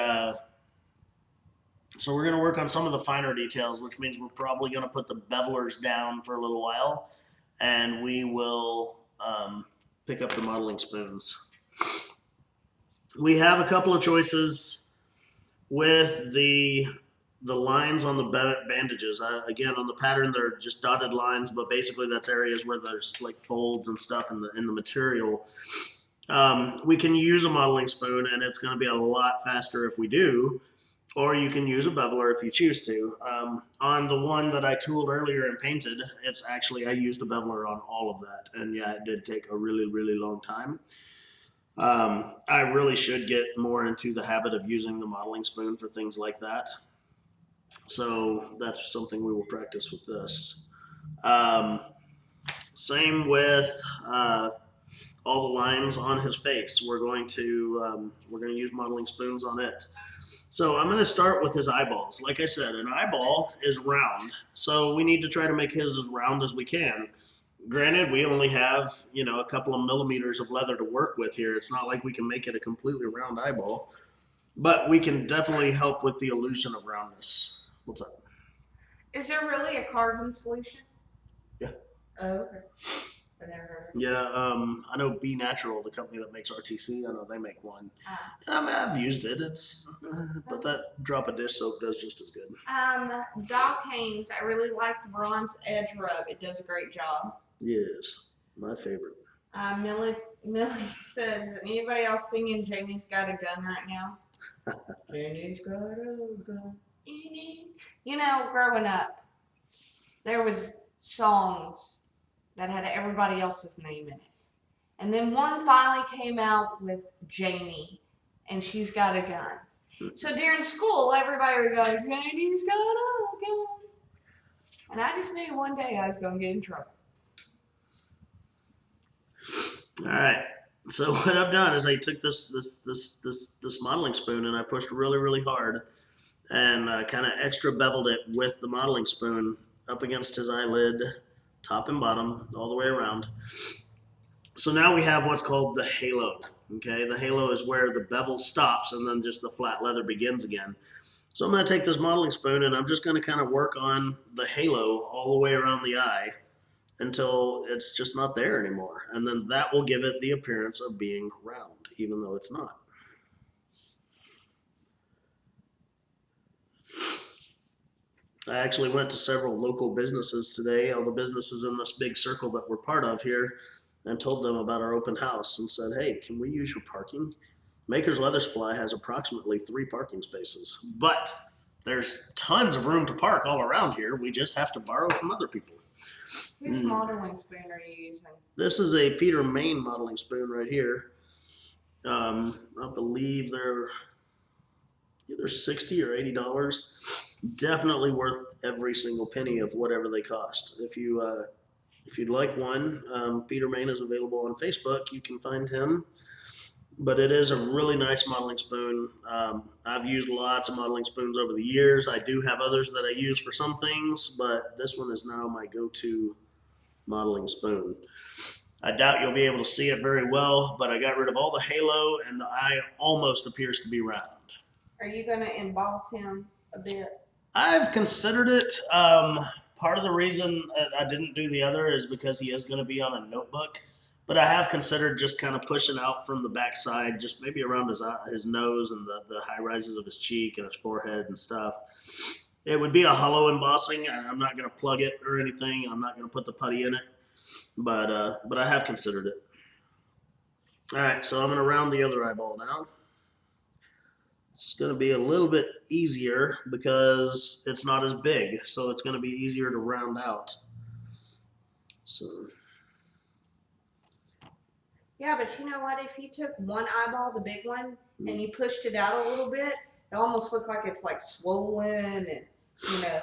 so we're going to work on some of the finer details, which means we're probably going to put the bevelers down for a little while, and we will pick up the modeling spoons. We have a couple of choices with the lines on the bandages. Again, on the pattern, they're just dotted lines, but basically that's areas where there's like folds and stuff in the material. We can use a modeling spoon, and it's going to be a lot faster if we do, or you can use a beveler if you choose to. On the one that I tooled earlier and painted, it's actually, I used a beveler on all of that, and yeah, it did take a really, really long time. I really should get more into the habit of using the modeling spoon for things like that. So that's something we will practice with this. Same with all the lines on his face. We're going to use modeling spoons on it. So I'm going to start with his eyeballs. Like I said, an eyeball is round, so we need to try to make his as round as we can. Granted, we only have, a couple of millimeters of leather to work with here. It's not like we can make it a completely round eyeball, but we can definitely help with the illusion of roundness. What's up? Is there really a carbon solution? Yeah. Oh, okay. I never heard of it. Yeah, I know Be Natural, the company that makes RTC. I know they make one. I've used it. But that drop of dish soap does just as good. Doc Haynes, I really like the bronze edge rub. It does a great job. Yes, my favorite. Millie says, anybody else singing Jamie's Got a Gun right now? Jamie's got a gun. Growing up, there was songs that had everybody else's name in it. And then one finally came out with Jamie, and she's got a gun. So during school, everybody would go, Jamie's got a gun. And I just knew one day I was going to get in trouble. All right. So what I've done is I took this modeling spoon and I pushed really, really hard and kind of extra beveled it with the modeling spoon up against his eyelid, top and bottom, all the way around. So now we have what's called the halo. Okay, the halo is where the bevel stops and then just the flat leather begins again. So I'm going to take this modeling spoon and I'm just going to kind of work on the halo all the way around the eye until it's just not there anymore. And then that will give it the appearance of being round, even though it's not. I actually went to several local businesses today, all the businesses in this big circle that we're part of here, and told them about our open house and said, hey, can we use your parking? Maker's Leather Supply has approximately 3 parking spaces, but there's tons of room to park all around here. We just have to borrow from other people. Which modeling spoon are you using? This is a Peter Main modeling spoon right here. I believe they're either $60 or $80. Definitely worth every single penny of whatever they cost. If you'd like one, Peter Main is available on Facebook. You can find him. But it is a really nice modeling spoon. I've used lots of modeling spoons over the years. I do have others that I use for some things, but this one is now my go-to modeling spoon. I doubt you'll be able to see it very well, but I got rid of all the halo and the eye almost appears to be round. Are you going to emboss him a bit? I've considered it. Part of the reason I didn't do the other is because he is going to be on a notebook. But I have considered just kind of pushing out from the backside, just maybe around his nose and the high rises of his cheek and his forehead and stuff. It would be a hollow embossing. I'm not going to plug it or anything. I'm not going to put the putty in it. But I have considered it. All right, so I'm going to round the other eyeball now. It's going to be a little bit easier because it's not as big, so it's going to be easier to round out. So. Yeah, but you know what? If you took one eyeball, the big one, and you pushed it out a little bit, it almost looked like it's like swollen and, you know.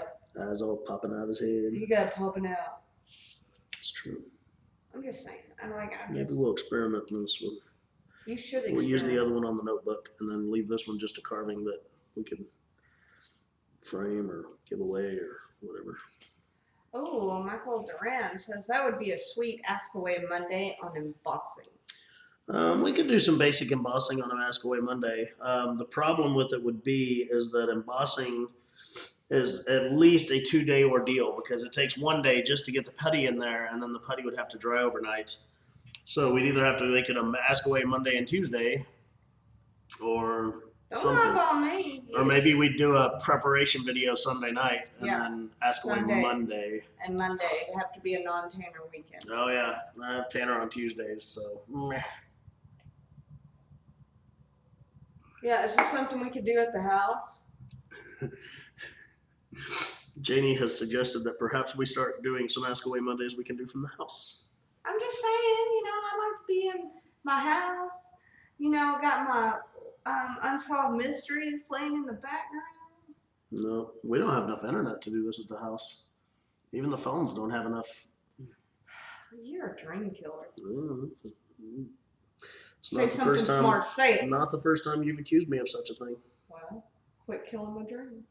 Eyes all popping out of his head. You got it popping out. It's true. I'm just saying. Maybe we'll experiment with this one. You should experiment. We'll use the other one on the notebook and then leave this one just a carving that we can frame or give away or whatever. Oh, Michael Duran says that would be a sweet Ask Away Monday on embossing. We could do some basic embossing on an Ask Away Monday. The problem with it would be is that embossing is at least a 2-day ordeal because it takes 1 day just to get the putty in there, and then the putty would have to dry overnight. So we'd either have to make it an Ask Away Monday and Tuesday, or Don't eyeball me. or maybe we'd do a preparation video Sunday night and then Ask Away Sunday. Monday. And Monday, it'd have to be a non-tanner weekend. Oh yeah, I have tanner on Tuesdays, so meh. Yeah, is this something we could do at the house? Janie has suggested that perhaps we start doing some Ask Away Mondays we can do from the house. I'm just saying, you know, I like to be in my house. You know, got my unsolved mysteries playing in the background. No, we don't have enough internet to do this at the house. Even the phones don't have enough. You're a dream killer. It's Say not the something first time. smart. Say it. Not the first time you've accused me of such a thing. Well, quit killing my dreams.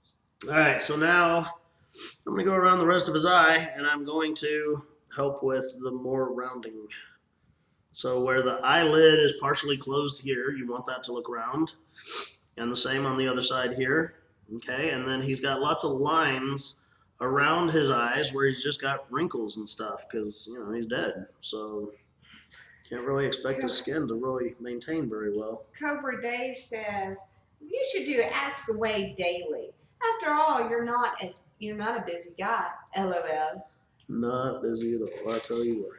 All right, so now I'm going to go around the rest of his eye, and I'm going to help with the more rounding. So where the eyelid is partially closed here, you want that to look round. And the same on the other side here. Okay, and then he's got lots of lines around his eyes where he's just got wrinkles and stuff because, you know, he's dead. So can't really expect his skin to really maintain very well. Cobra Dave says you should do Ask Away daily. After all, you're not a busy guy. LOL. Not busy at all, I tell you what.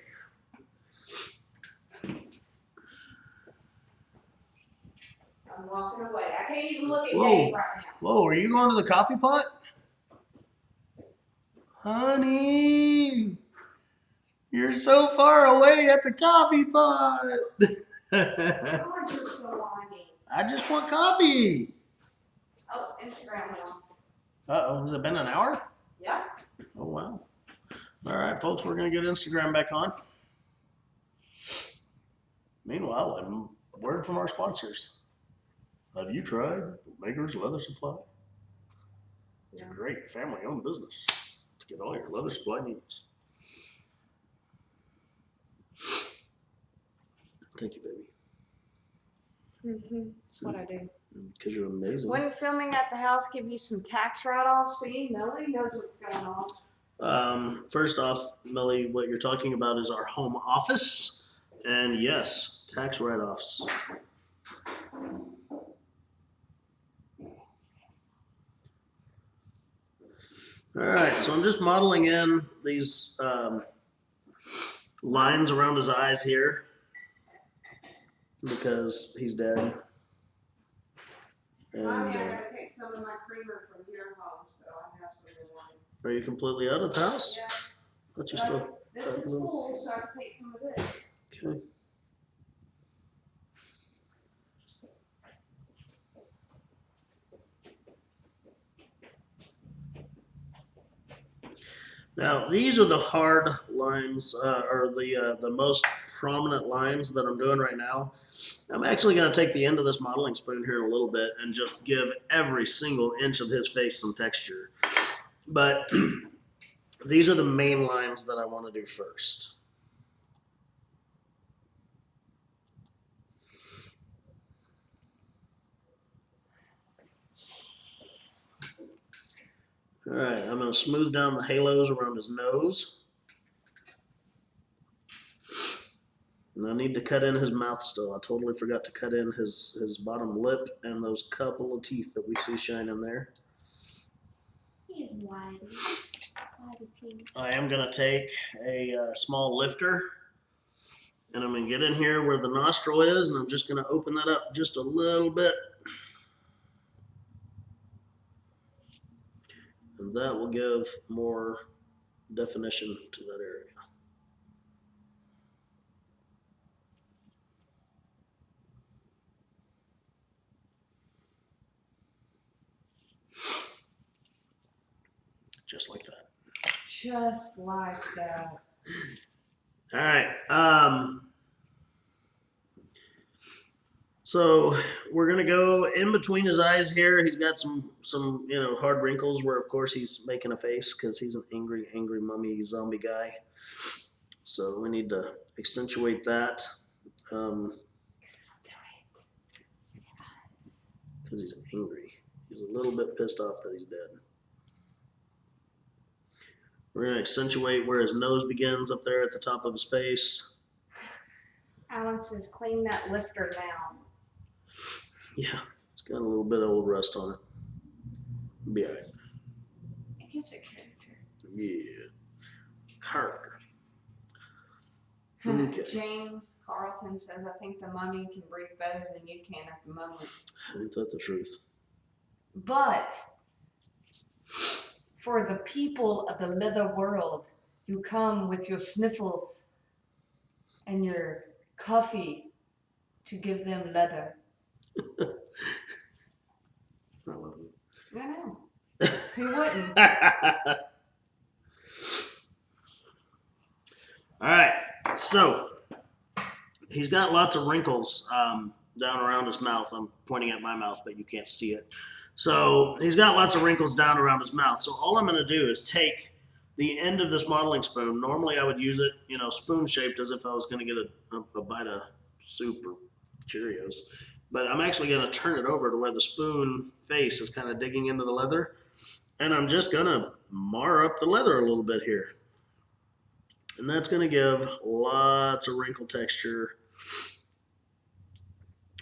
I'm walking away. I can't even look at Whoa. Dave right now. Whoa, are you going to the coffee pot? Honey, you're so far away at the coffee pot. You're just so whiny. I just want coffee. Oh, Instagram now. Uh-oh, has it been an hour? Yeah. Oh, wow. All right, folks, we're going to get Instagram back on. Meanwhile, a word from our sponsors. Have you tried Maker's Leather Supply? It's a great family-owned business to get all your leather supply needs. Thank you, baby. That's what I do. Because you're amazing. Wouldn't filming at the house give you some tax write-offs? See, Millie knows what's going on. First off, Millie, what you're talking about is our home office. And yes, tax write-offs. All right, so I'm just modeling in these lines around his eyes here because he's dead. And Mommy, I gotta take some of my creamer from your home, so I have some in mine. are you completely out of the house? Yeah. Thought you still. This is full, so I can take some of this. Okay. Now these are the hard lines, or the most prominent lines that I'm doing right now. I'm actually going to take the end of this modeling spoon here in a little bit and just give every single inch of his face some texture. But these are the main lines that I want to do first. All right, I'm going to smooth down the halos around his nose. And I need to cut in his mouth still. I totally forgot to cut in his bottom lip and those couple of teeth that we see shining there. He is whitey. Whitey pink. I am going to take a small lifter and I'm going to get in here where the nostril is and I'm just going to open that up just a little bit. And that will give more definition to that area. Just like that. Just like that. All right. So we're gonna go in between his eyes here. He's got some hard wrinkles where of course he's making a face because he's an angry mummy zombie guy. So we need to accentuate that because he's angry. He's a little bit pissed off that he's dead. We're gonna accentuate where his nose begins up there at the top of his face. Alex has cleaned that lifter down. Yeah, it's got a little bit of old rust on it. It'll be all right. It gives it character. Yeah. Character. Okay. James Carlton says, I think the mummy can breathe better than you can at the moment. Ain't that the truth? But for the people of the leather world, you come with your sniffles and your coffee to give them leather. I love it. I know. Who wouldn't? All right, so he's got lots of wrinkles down around his mouth. I'm pointing at my mouth, but you can't see it. So he's got lots of wrinkles down around his mouth. So all I'm going to do is take the end of this modeling spoon. Normally I would use it, spoon shaped as if I was going to get a bite of soup or Cheerios. But I'm actually going to turn it over to where the spoon face is kind of digging into the leather. And I'm just going to mar up the leather a little bit here. And that's going to give lots of wrinkle texture.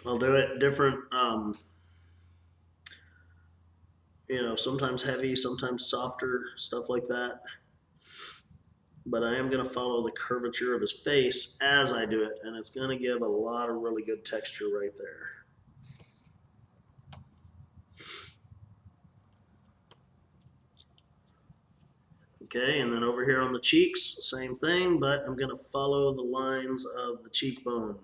I'll do it different, sometimes heavy, sometimes softer, stuff like that. But I am going to follow the curvature of his face as I do it. And it's going to give a lot of really good texture right there. Okay, and then over here on the cheeks, same thing, but I'm going to follow the lines of the cheekbone.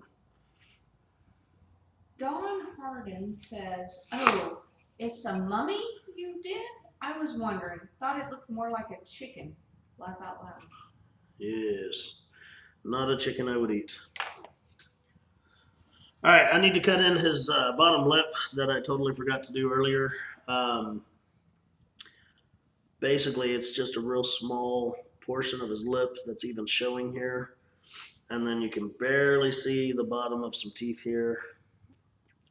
Dawn Harden says, oh, it's a mummy you did? I was wondering. Thought it looked more like a chicken. Laugh out loud. Yes, not a chicken I would eat. All right, I need to cut in his bottom lip that I totally forgot to do earlier. Basically, it's just a real small portion of his lip that's even showing here. And then you can barely see the bottom of some teeth here.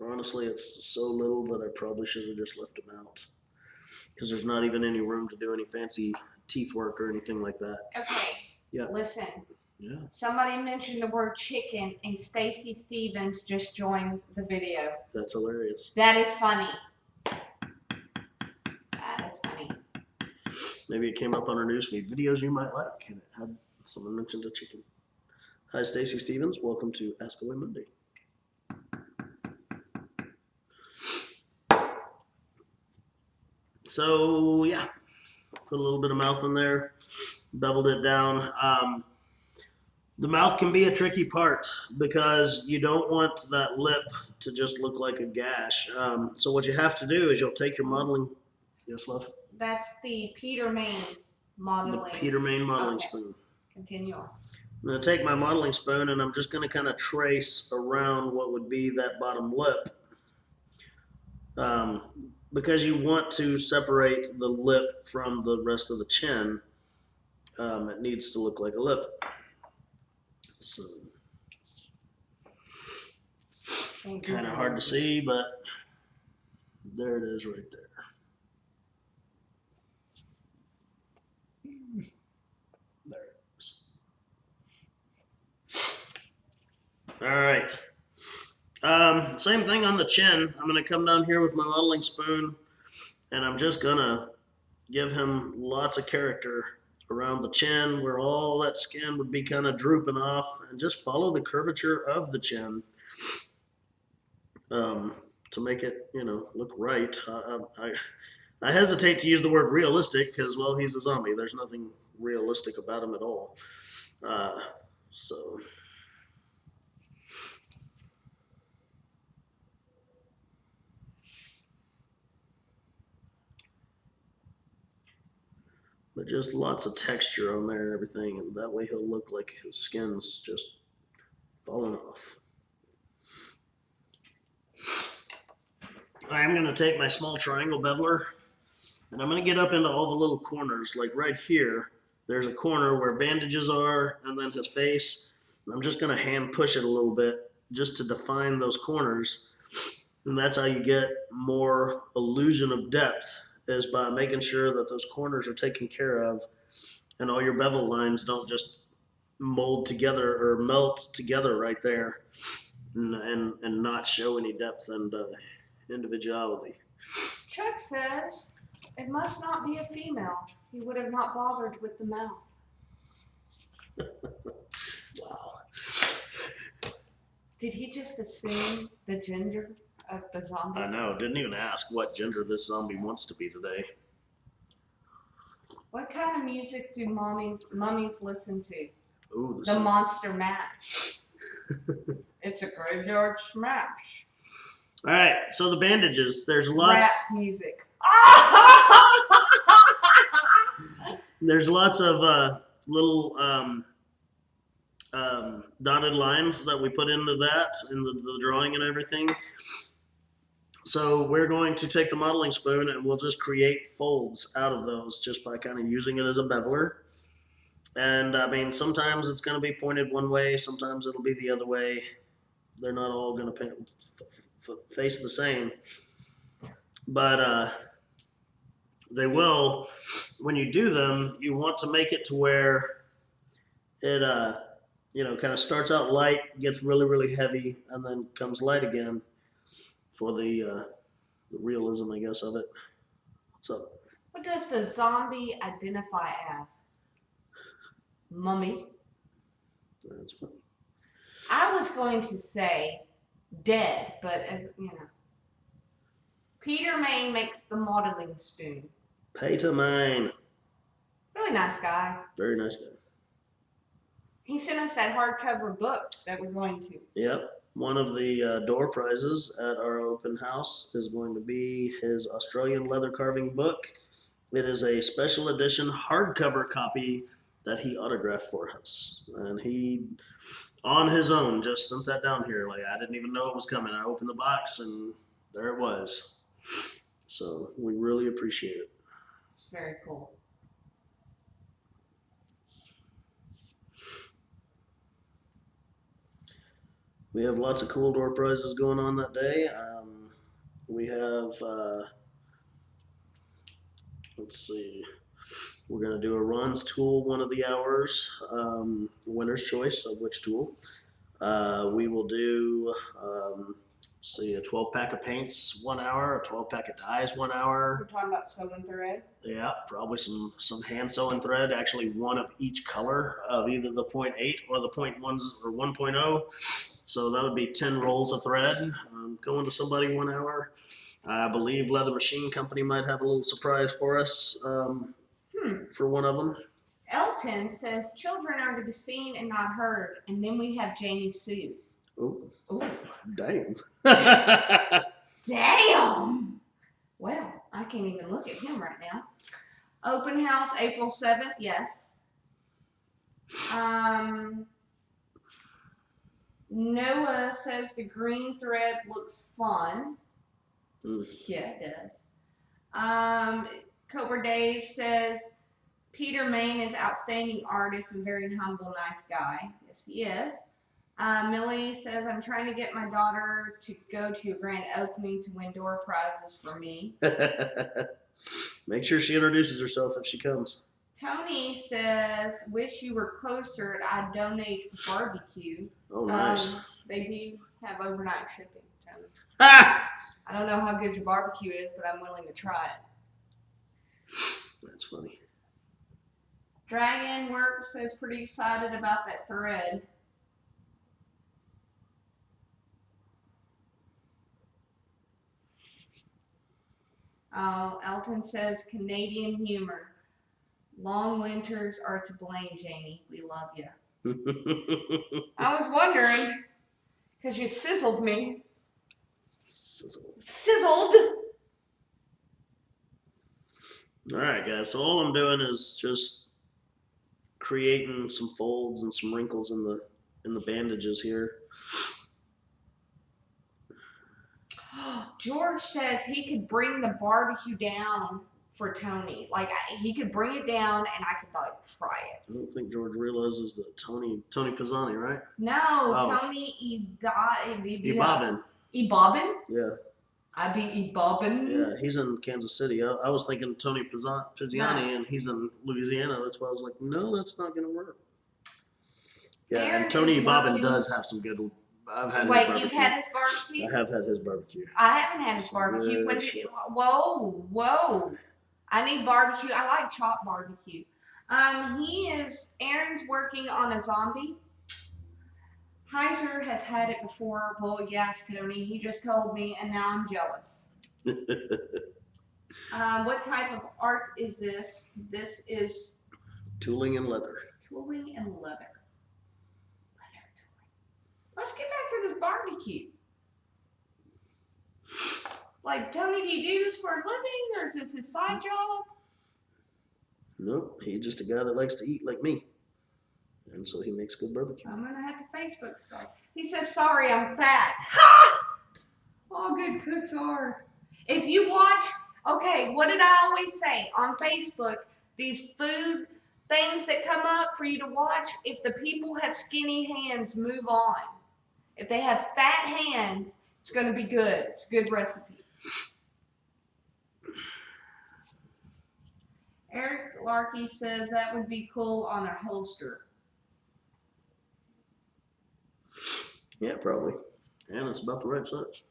Honestly, it's so little that I probably should have just left them out. Because there's not even any room to do any fancy teeth work or anything like that. Okay. Yeah. Listen. Yeah. Somebody mentioned the word chicken, and Stacy Stevens just joined the video. That's hilarious. That is funny. That is funny. Maybe it came up on our newsfeed. Videos you might like, and it had someone mentioned a chicken. Hi, Stacy Stevens. Welcome to Ask Away Monday. So yeah, put a little bit of mouth in there, beveled it down. The mouth can be a tricky part because you don't want that lip to just look like a gash. So what you have to do is you'll take your modeling. Yes, love. That's the Peter Main modeling. The Peter Main modeling Okay. spoon. Continue. I'm going to take my modeling spoon and I'm just going to kind of trace around what would be that bottom lip. Because you want to separate the lip from the rest of the chin. It needs to look like a lip. So, kind of hard to see, but there it is right there. There it is. All right. Same thing on the chin. I'm going to come down here with my modeling spoon, and I'm just going to give him lots of character around the chin where all that skin would be kind of drooping off, and just follow the curvature of the chin to make it, look right. I hesitate to use the word realistic because, well, he's a zombie. There's nothing realistic about him at all. So... But just lots of texture on there and everything, and that way he'll look like his skin's just falling off. I'm going to take my small triangle beveler, and I'm going to get up into all the little corners. Like right here, there's a corner where bandages are, and then his face. And I'm just going to hand push it a little bit just to define those corners. And that's how you get more illusion of depth, is by making sure that those corners are taken care of and all your bevel lines don't just mold together or melt together right there and not show any depth and individuality. Chuck says it must not be a female. He would have not bothered with the mouth. Wow. Did he just assume the gender of the zombie? I know. Didn't even ask what gender this zombie wants to be today. What kind of music do mummies listen to? Ooh, The Monster Mash. It's a graveyard smash. All right. So the bandages. There's lots. Rap music. There's lots of little dotted lines that we put into that in the drawing and everything. So we're going to take the modeling spoon and we'll just create folds out of those just by kind of using it as a beveler. And I mean, sometimes it's going to be pointed one way, sometimes it'll be the other way. They're not all going to face the same. But they will, when you do them, you want to make it to where it, kind of starts out light, gets really, really heavy, and then comes light again for the realism, I guess, of it. What's up? What does the zombie identify as? Mummy. That's fine. I was going to say dead, but Peter Main makes the modeling spoon. Peter Main. Really nice guy. Very nice guy. He sent us that hardcover book that we're going to. Yep. One of the door prizes at our open house is going to be his Australian leather carving book. It is a special edition hardcover copy that he autographed for us. And he, on his own, just sent that down here. Like, I didn't even know it was coming. I opened the box and there it was. So we really appreciate it. It's very cool. We have lots of cool door prizes going on that day. We have, let's see, we're going to do a Ron's tool one of the hours, winner's choice of which tool. We will do, a 12-pack of paints 1 hour, a 12-pack of dyes 1 hour. We're talking about sewing thread. Yeah, probably some hand sewing thread. Actually, one of each color of either the 0.8 or the 0.1s or 1.0. So that would be 10 rolls of thread going to somebody 1 hour. I believe Leather Machine Company might have a little surprise for us for one of them. Elton says children are to be seen and not heard, and then we have Jamie Sue. Oh, Ooh. damn. Damn! Well, I can't even look at him right now. Open house April 7th, yes. Noah says the green thread looks fun. Yeah, it does. Cobra Dave says Peter Main is outstanding artist and very humble, nice guy. Yes, he is. Millie says, I'm trying to get my daughter to go to a grand opening to win door prizes for me. Make sure she introduces herself if she comes. Tony says, wish you were closer. I'd donate barbecue. Oh, nice. They do have overnight shipping, Tony. Ah! I don't know how good your barbecue is, but I'm willing to try it. That's funny. Dragon Works says pretty excited about that thread. Elton says Canadian humor. Long winters are to blame, Jamie. We love you. I was wondering, because you sizzled me. Sizzled! All right, guys. So all I'm doing is just creating some folds and some wrinkles in the bandages here. George says he could bring the barbecue down for Tony. Like, he could bring it down and I could, like, try it. I don't think George realizes that Tony Pisani, right? No, Oh. Tony Ebobbin. Ebobbin? Yeah. I be Ebobbin. Yeah, he's in Kansas City. I was thinking Tony Pisani, and he's in Louisiana. That's why I was like, no, that's not going to work. Yeah, Aaron and Tony is Bobbin working- does have some good. I've had his Wait, barbecue. you've had his barbecue? I have had his barbecue. I haven't had his Some barbecue. good When shit. whoa. I need barbecue. I like chopped barbecue. Aaron's working on a zombie. Heiser has had it before. Well, yes, Tony. He just told me, and now I'm jealous. What type of art is this? This is Tooling and leather. tooling and leather. Let's get back to this barbecue. Like, Tony, do you do this for a living, or is this his side job? Nope, he's just a guy that likes to eat like me. And so he makes good barbecue. I'm gonna have to Facebook start. He says, sorry, I'm fat. Ha! All good cooks are. If you watch, okay, what did I always say on Facebook? These food things that come up for you to watch, if the people have skinny hands, move on. If they have fat hands, it's gonna be good. It's a good recipe. Eric Larkey says that would be cool on a holster. Yeah, probably. And it's about the right size.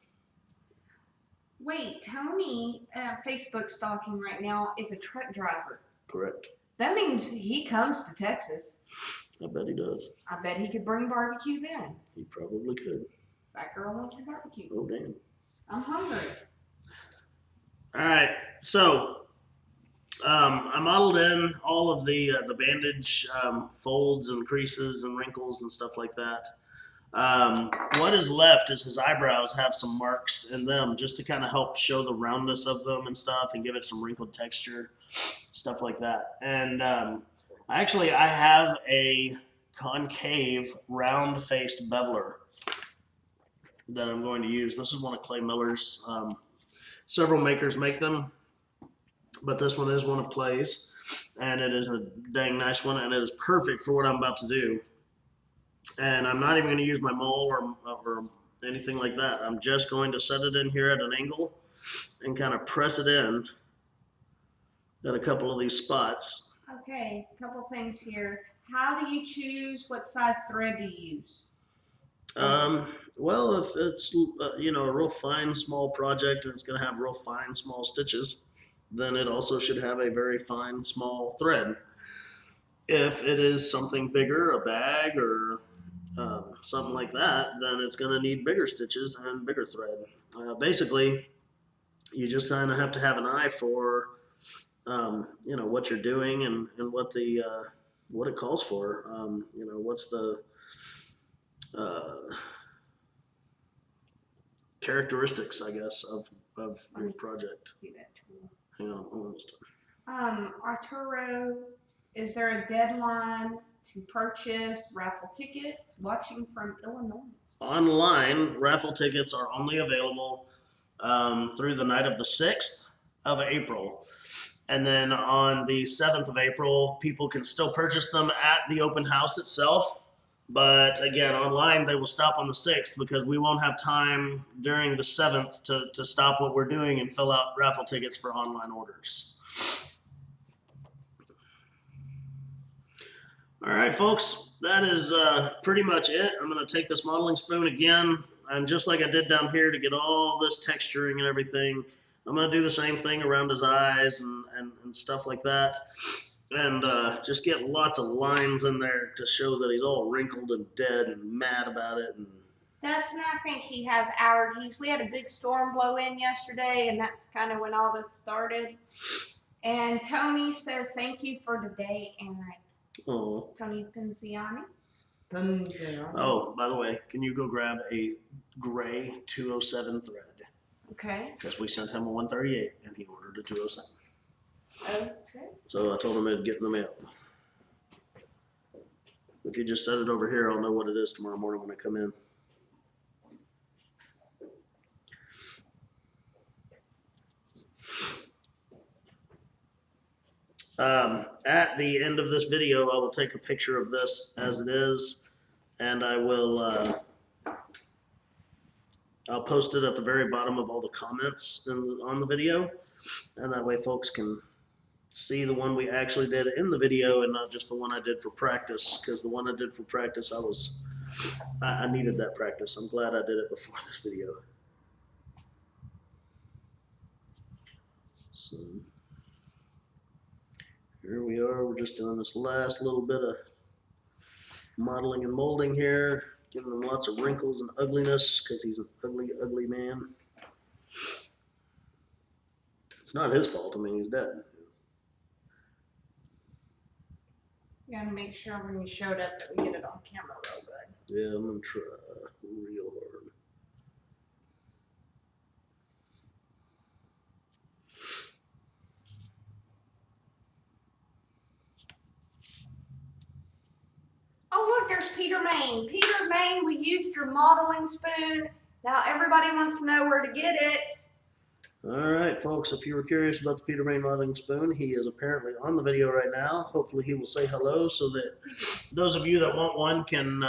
Wait, Tony, Facebook stalking right now, is a truck driver. Correct. That means he comes to Texas. I bet he does. I bet he could bring barbecue then. He probably could. That girl wants some barbecue. Oh, damn. I'm hungry. All right, so I modeled in all of the bandage folds and creases and wrinkles and stuff like that. What is left is his eyebrows have some marks in them just to kind of help show the roundness of them and stuff and give it some wrinkled texture, stuff like that. And I have a concave round-faced beveler that I'm going to use. This is one of Clay Miller's. Several makers make them, but this one is one of Clay's, and it is a dang nice one, and it is perfect for what I'm about to do. And I'm not even going to use my maul or anything like that. I'm just going to set it in here at an angle and kind of press it in at a couple of these spots. Okay, a couple things here. How do you choose what size thread to use? Well, if it's you know, a real fine small project and it's going to have real fine small stitches, then it also should have a very fine small thread. If it is something bigger, a bag or something like that, then it's going to need bigger stitches and bigger thread. Basically, you just kind of have to have an eye for you know, what you're doing and what the what it calls for. You know, what's the characteristics, I guess, of your project. See that tool. Hang on, almost. Arturo, is there a deadline to purchase raffle tickets? Watching from Illinois. Online raffle tickets are only available through the night of the 6th of April. And then on the 7th of April, people can still purchase them at the open house itself. But again, online, they will stop on the 6th because we won't have time during the 7th to stop what we're doing and fill out raffle tickets for online orders. All right, folks, that is pretty much it. I'm going to take this modeling spoon again, and just like I did down here to get all this texturing and everything, I'm going to do the same thing around his eyes and stuff like that. And just get lots of lines in there to show that he's all wrinkled and dead and mad about it. And Dustin, I think he has allergies. We had a big storm blow in yesterday, and that's kind of when all this started. And Tony says, thank you for today, Aaron. oh, Tony Penziani. oh, by the way, can you go grab a gray 207 thread? Okay. Because we sent him a 138 and he ordered a 207. Okay. So I told him it'd get in the mail. If you just set it over here, I'll know what it is tomorrow morning when I come in. At the end of this video, I will take a picture of this as it is, and I will I'll post it at the very bottom of all the comments on the video, and that way folks can see the one we actually did in the video and not just the one I did for practice, because the one I did for practice, I needed that practice. I'm glad I did it before this video. So here we are. We're just doing this last little bit of modeling and molding here, giving him lots of wrinkles and ugliness because he's an ugly, ugly man. It's not his fault. I mean, he's dead. You gotta make sure when you showed up that we get it on camera real good. Yeah, I'm gonna try real hard. Oh, look, there's Peter Main. Peter Main, we used your modeling spoon. Now everybody wants to know where to get it. All right, folks, if you were curious about the Peter Main modeling spoon, he is apparently on the video right now. Hopefully he will say hello so that those of you that want one can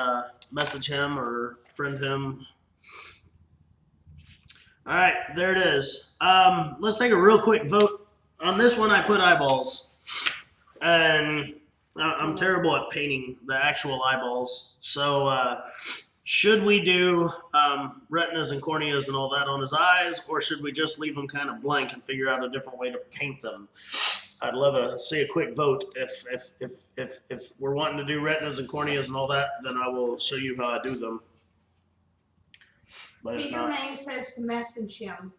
message him or friend him. All right, there it is. Let's take a real quick vote. On this one, I put eyeballs. And I'm terrible at painting the actual eyeballs. So should we do retinas and corneas and all that on his eyes, or should we just leave them kind of blank and figure out a different way to paint them? I'd love to see a quick vote. If we're wanting to do retinas and corneas and all that, then I will show you how I do them. But if Peter not, Main says to message him.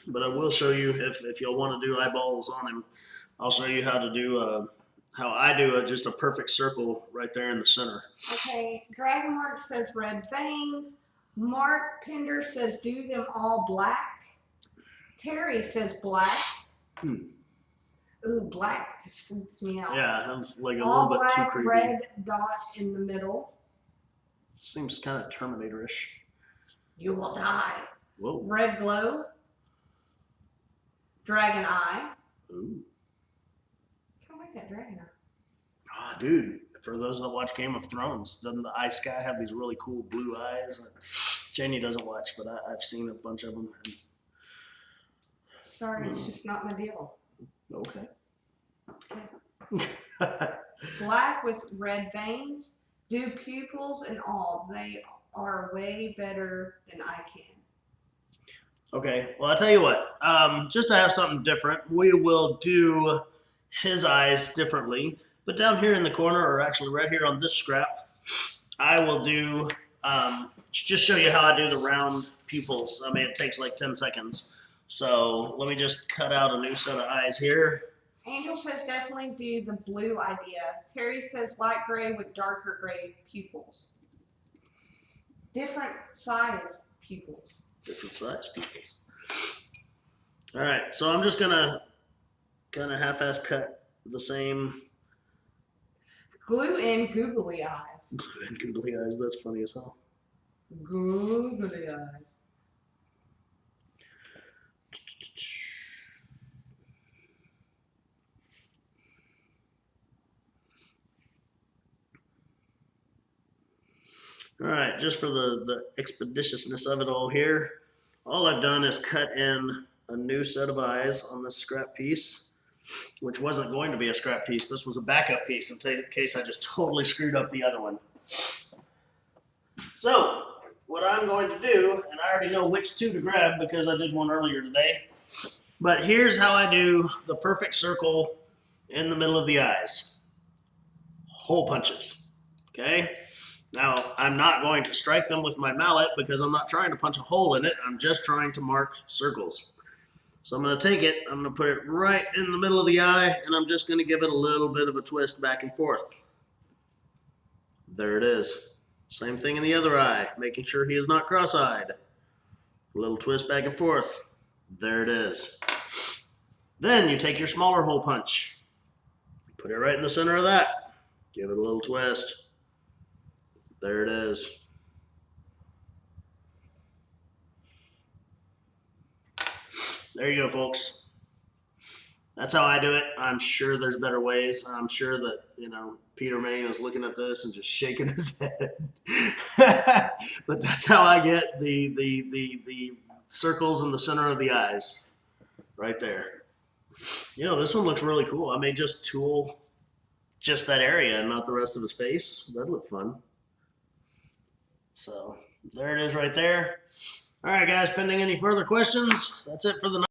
but I will show you if you'll want to do eyeballs on him. I'll show you how to do how I do it. Just a perfect circle right there in the center. Okay, Dragonmark says red veins. Mark Pender says do them all black. Terry says black. Ooh, black just freaks me out. Yeah, that's like a all little bit too black, creepy. red dot in the middle. Seems kind of Terminator-ish. You will die. Whoa. Red glow. Dragon eye. Ooh. Kind of like that dragon eye. Oh, dude, for those that watch Game of Thrones, doesn't the ice guy have these really cool blue eyes? Janie doesn't watch, but I've seen a bunch of them. Sorry, it's just not my deal. Okay. Black with red veins, do pupils and all. They are way better than I can. Okay, well, I'll tell you what. Just to have something different, we will do his eyes differently. But down here in the corner, or actually right here on this scrap, I will do, just show you how I do the round pupils. I mean, it takes like 10 seconds. So let me just cut out a new set of eyes here. Angel says definitely do the blue idea. Terry says light gray with darker gray pupils. Different size pupils. Different size pupils. All right, so I'm just gonna kind of half-ass cut the same. Glue in googly eyes. And googly eyes, that's funny as hell. Googly eyes. All right, just for the expeditiousness of it all here, all I've done is cut in a new set of eyes on this scrap piece, which wasn't going to be a scrap piece. This was a backup piece in case I just totally screwed up the other one. So what I'm going to do, and I already know which two to grab because I did one earlier today, but here's how I do the perfect circle in the middle of the eyes. Hole punches, okay? Now, I'm not going to strike them with my mallet because I'm not trying to punch a hole in it. I'm just trying to mark circles. So I'm going to take it, I'm going to put it right in the middle of the eye, and I'm just going to give it a little bit of a twist back and forth. There it is. Same thing in the other eye, making sure he is not cross-eyed. A little twist back and forth. There it is. Then you take your smaller hole punch. Put it right in the center of that. Give it a little twist. There it is. There you go, folks. That's how I do it. I'm sure there's better ways. I'm sure that, Peter Main is looking at this and just shaking his head. But that's how I get the circles in the center of the eyes. Right there. This one looks really cool. I may just tool just that area and not the rest of his face. That'd look fun. So there it is right there. All right, guys, pending any further questions, that's it for the night.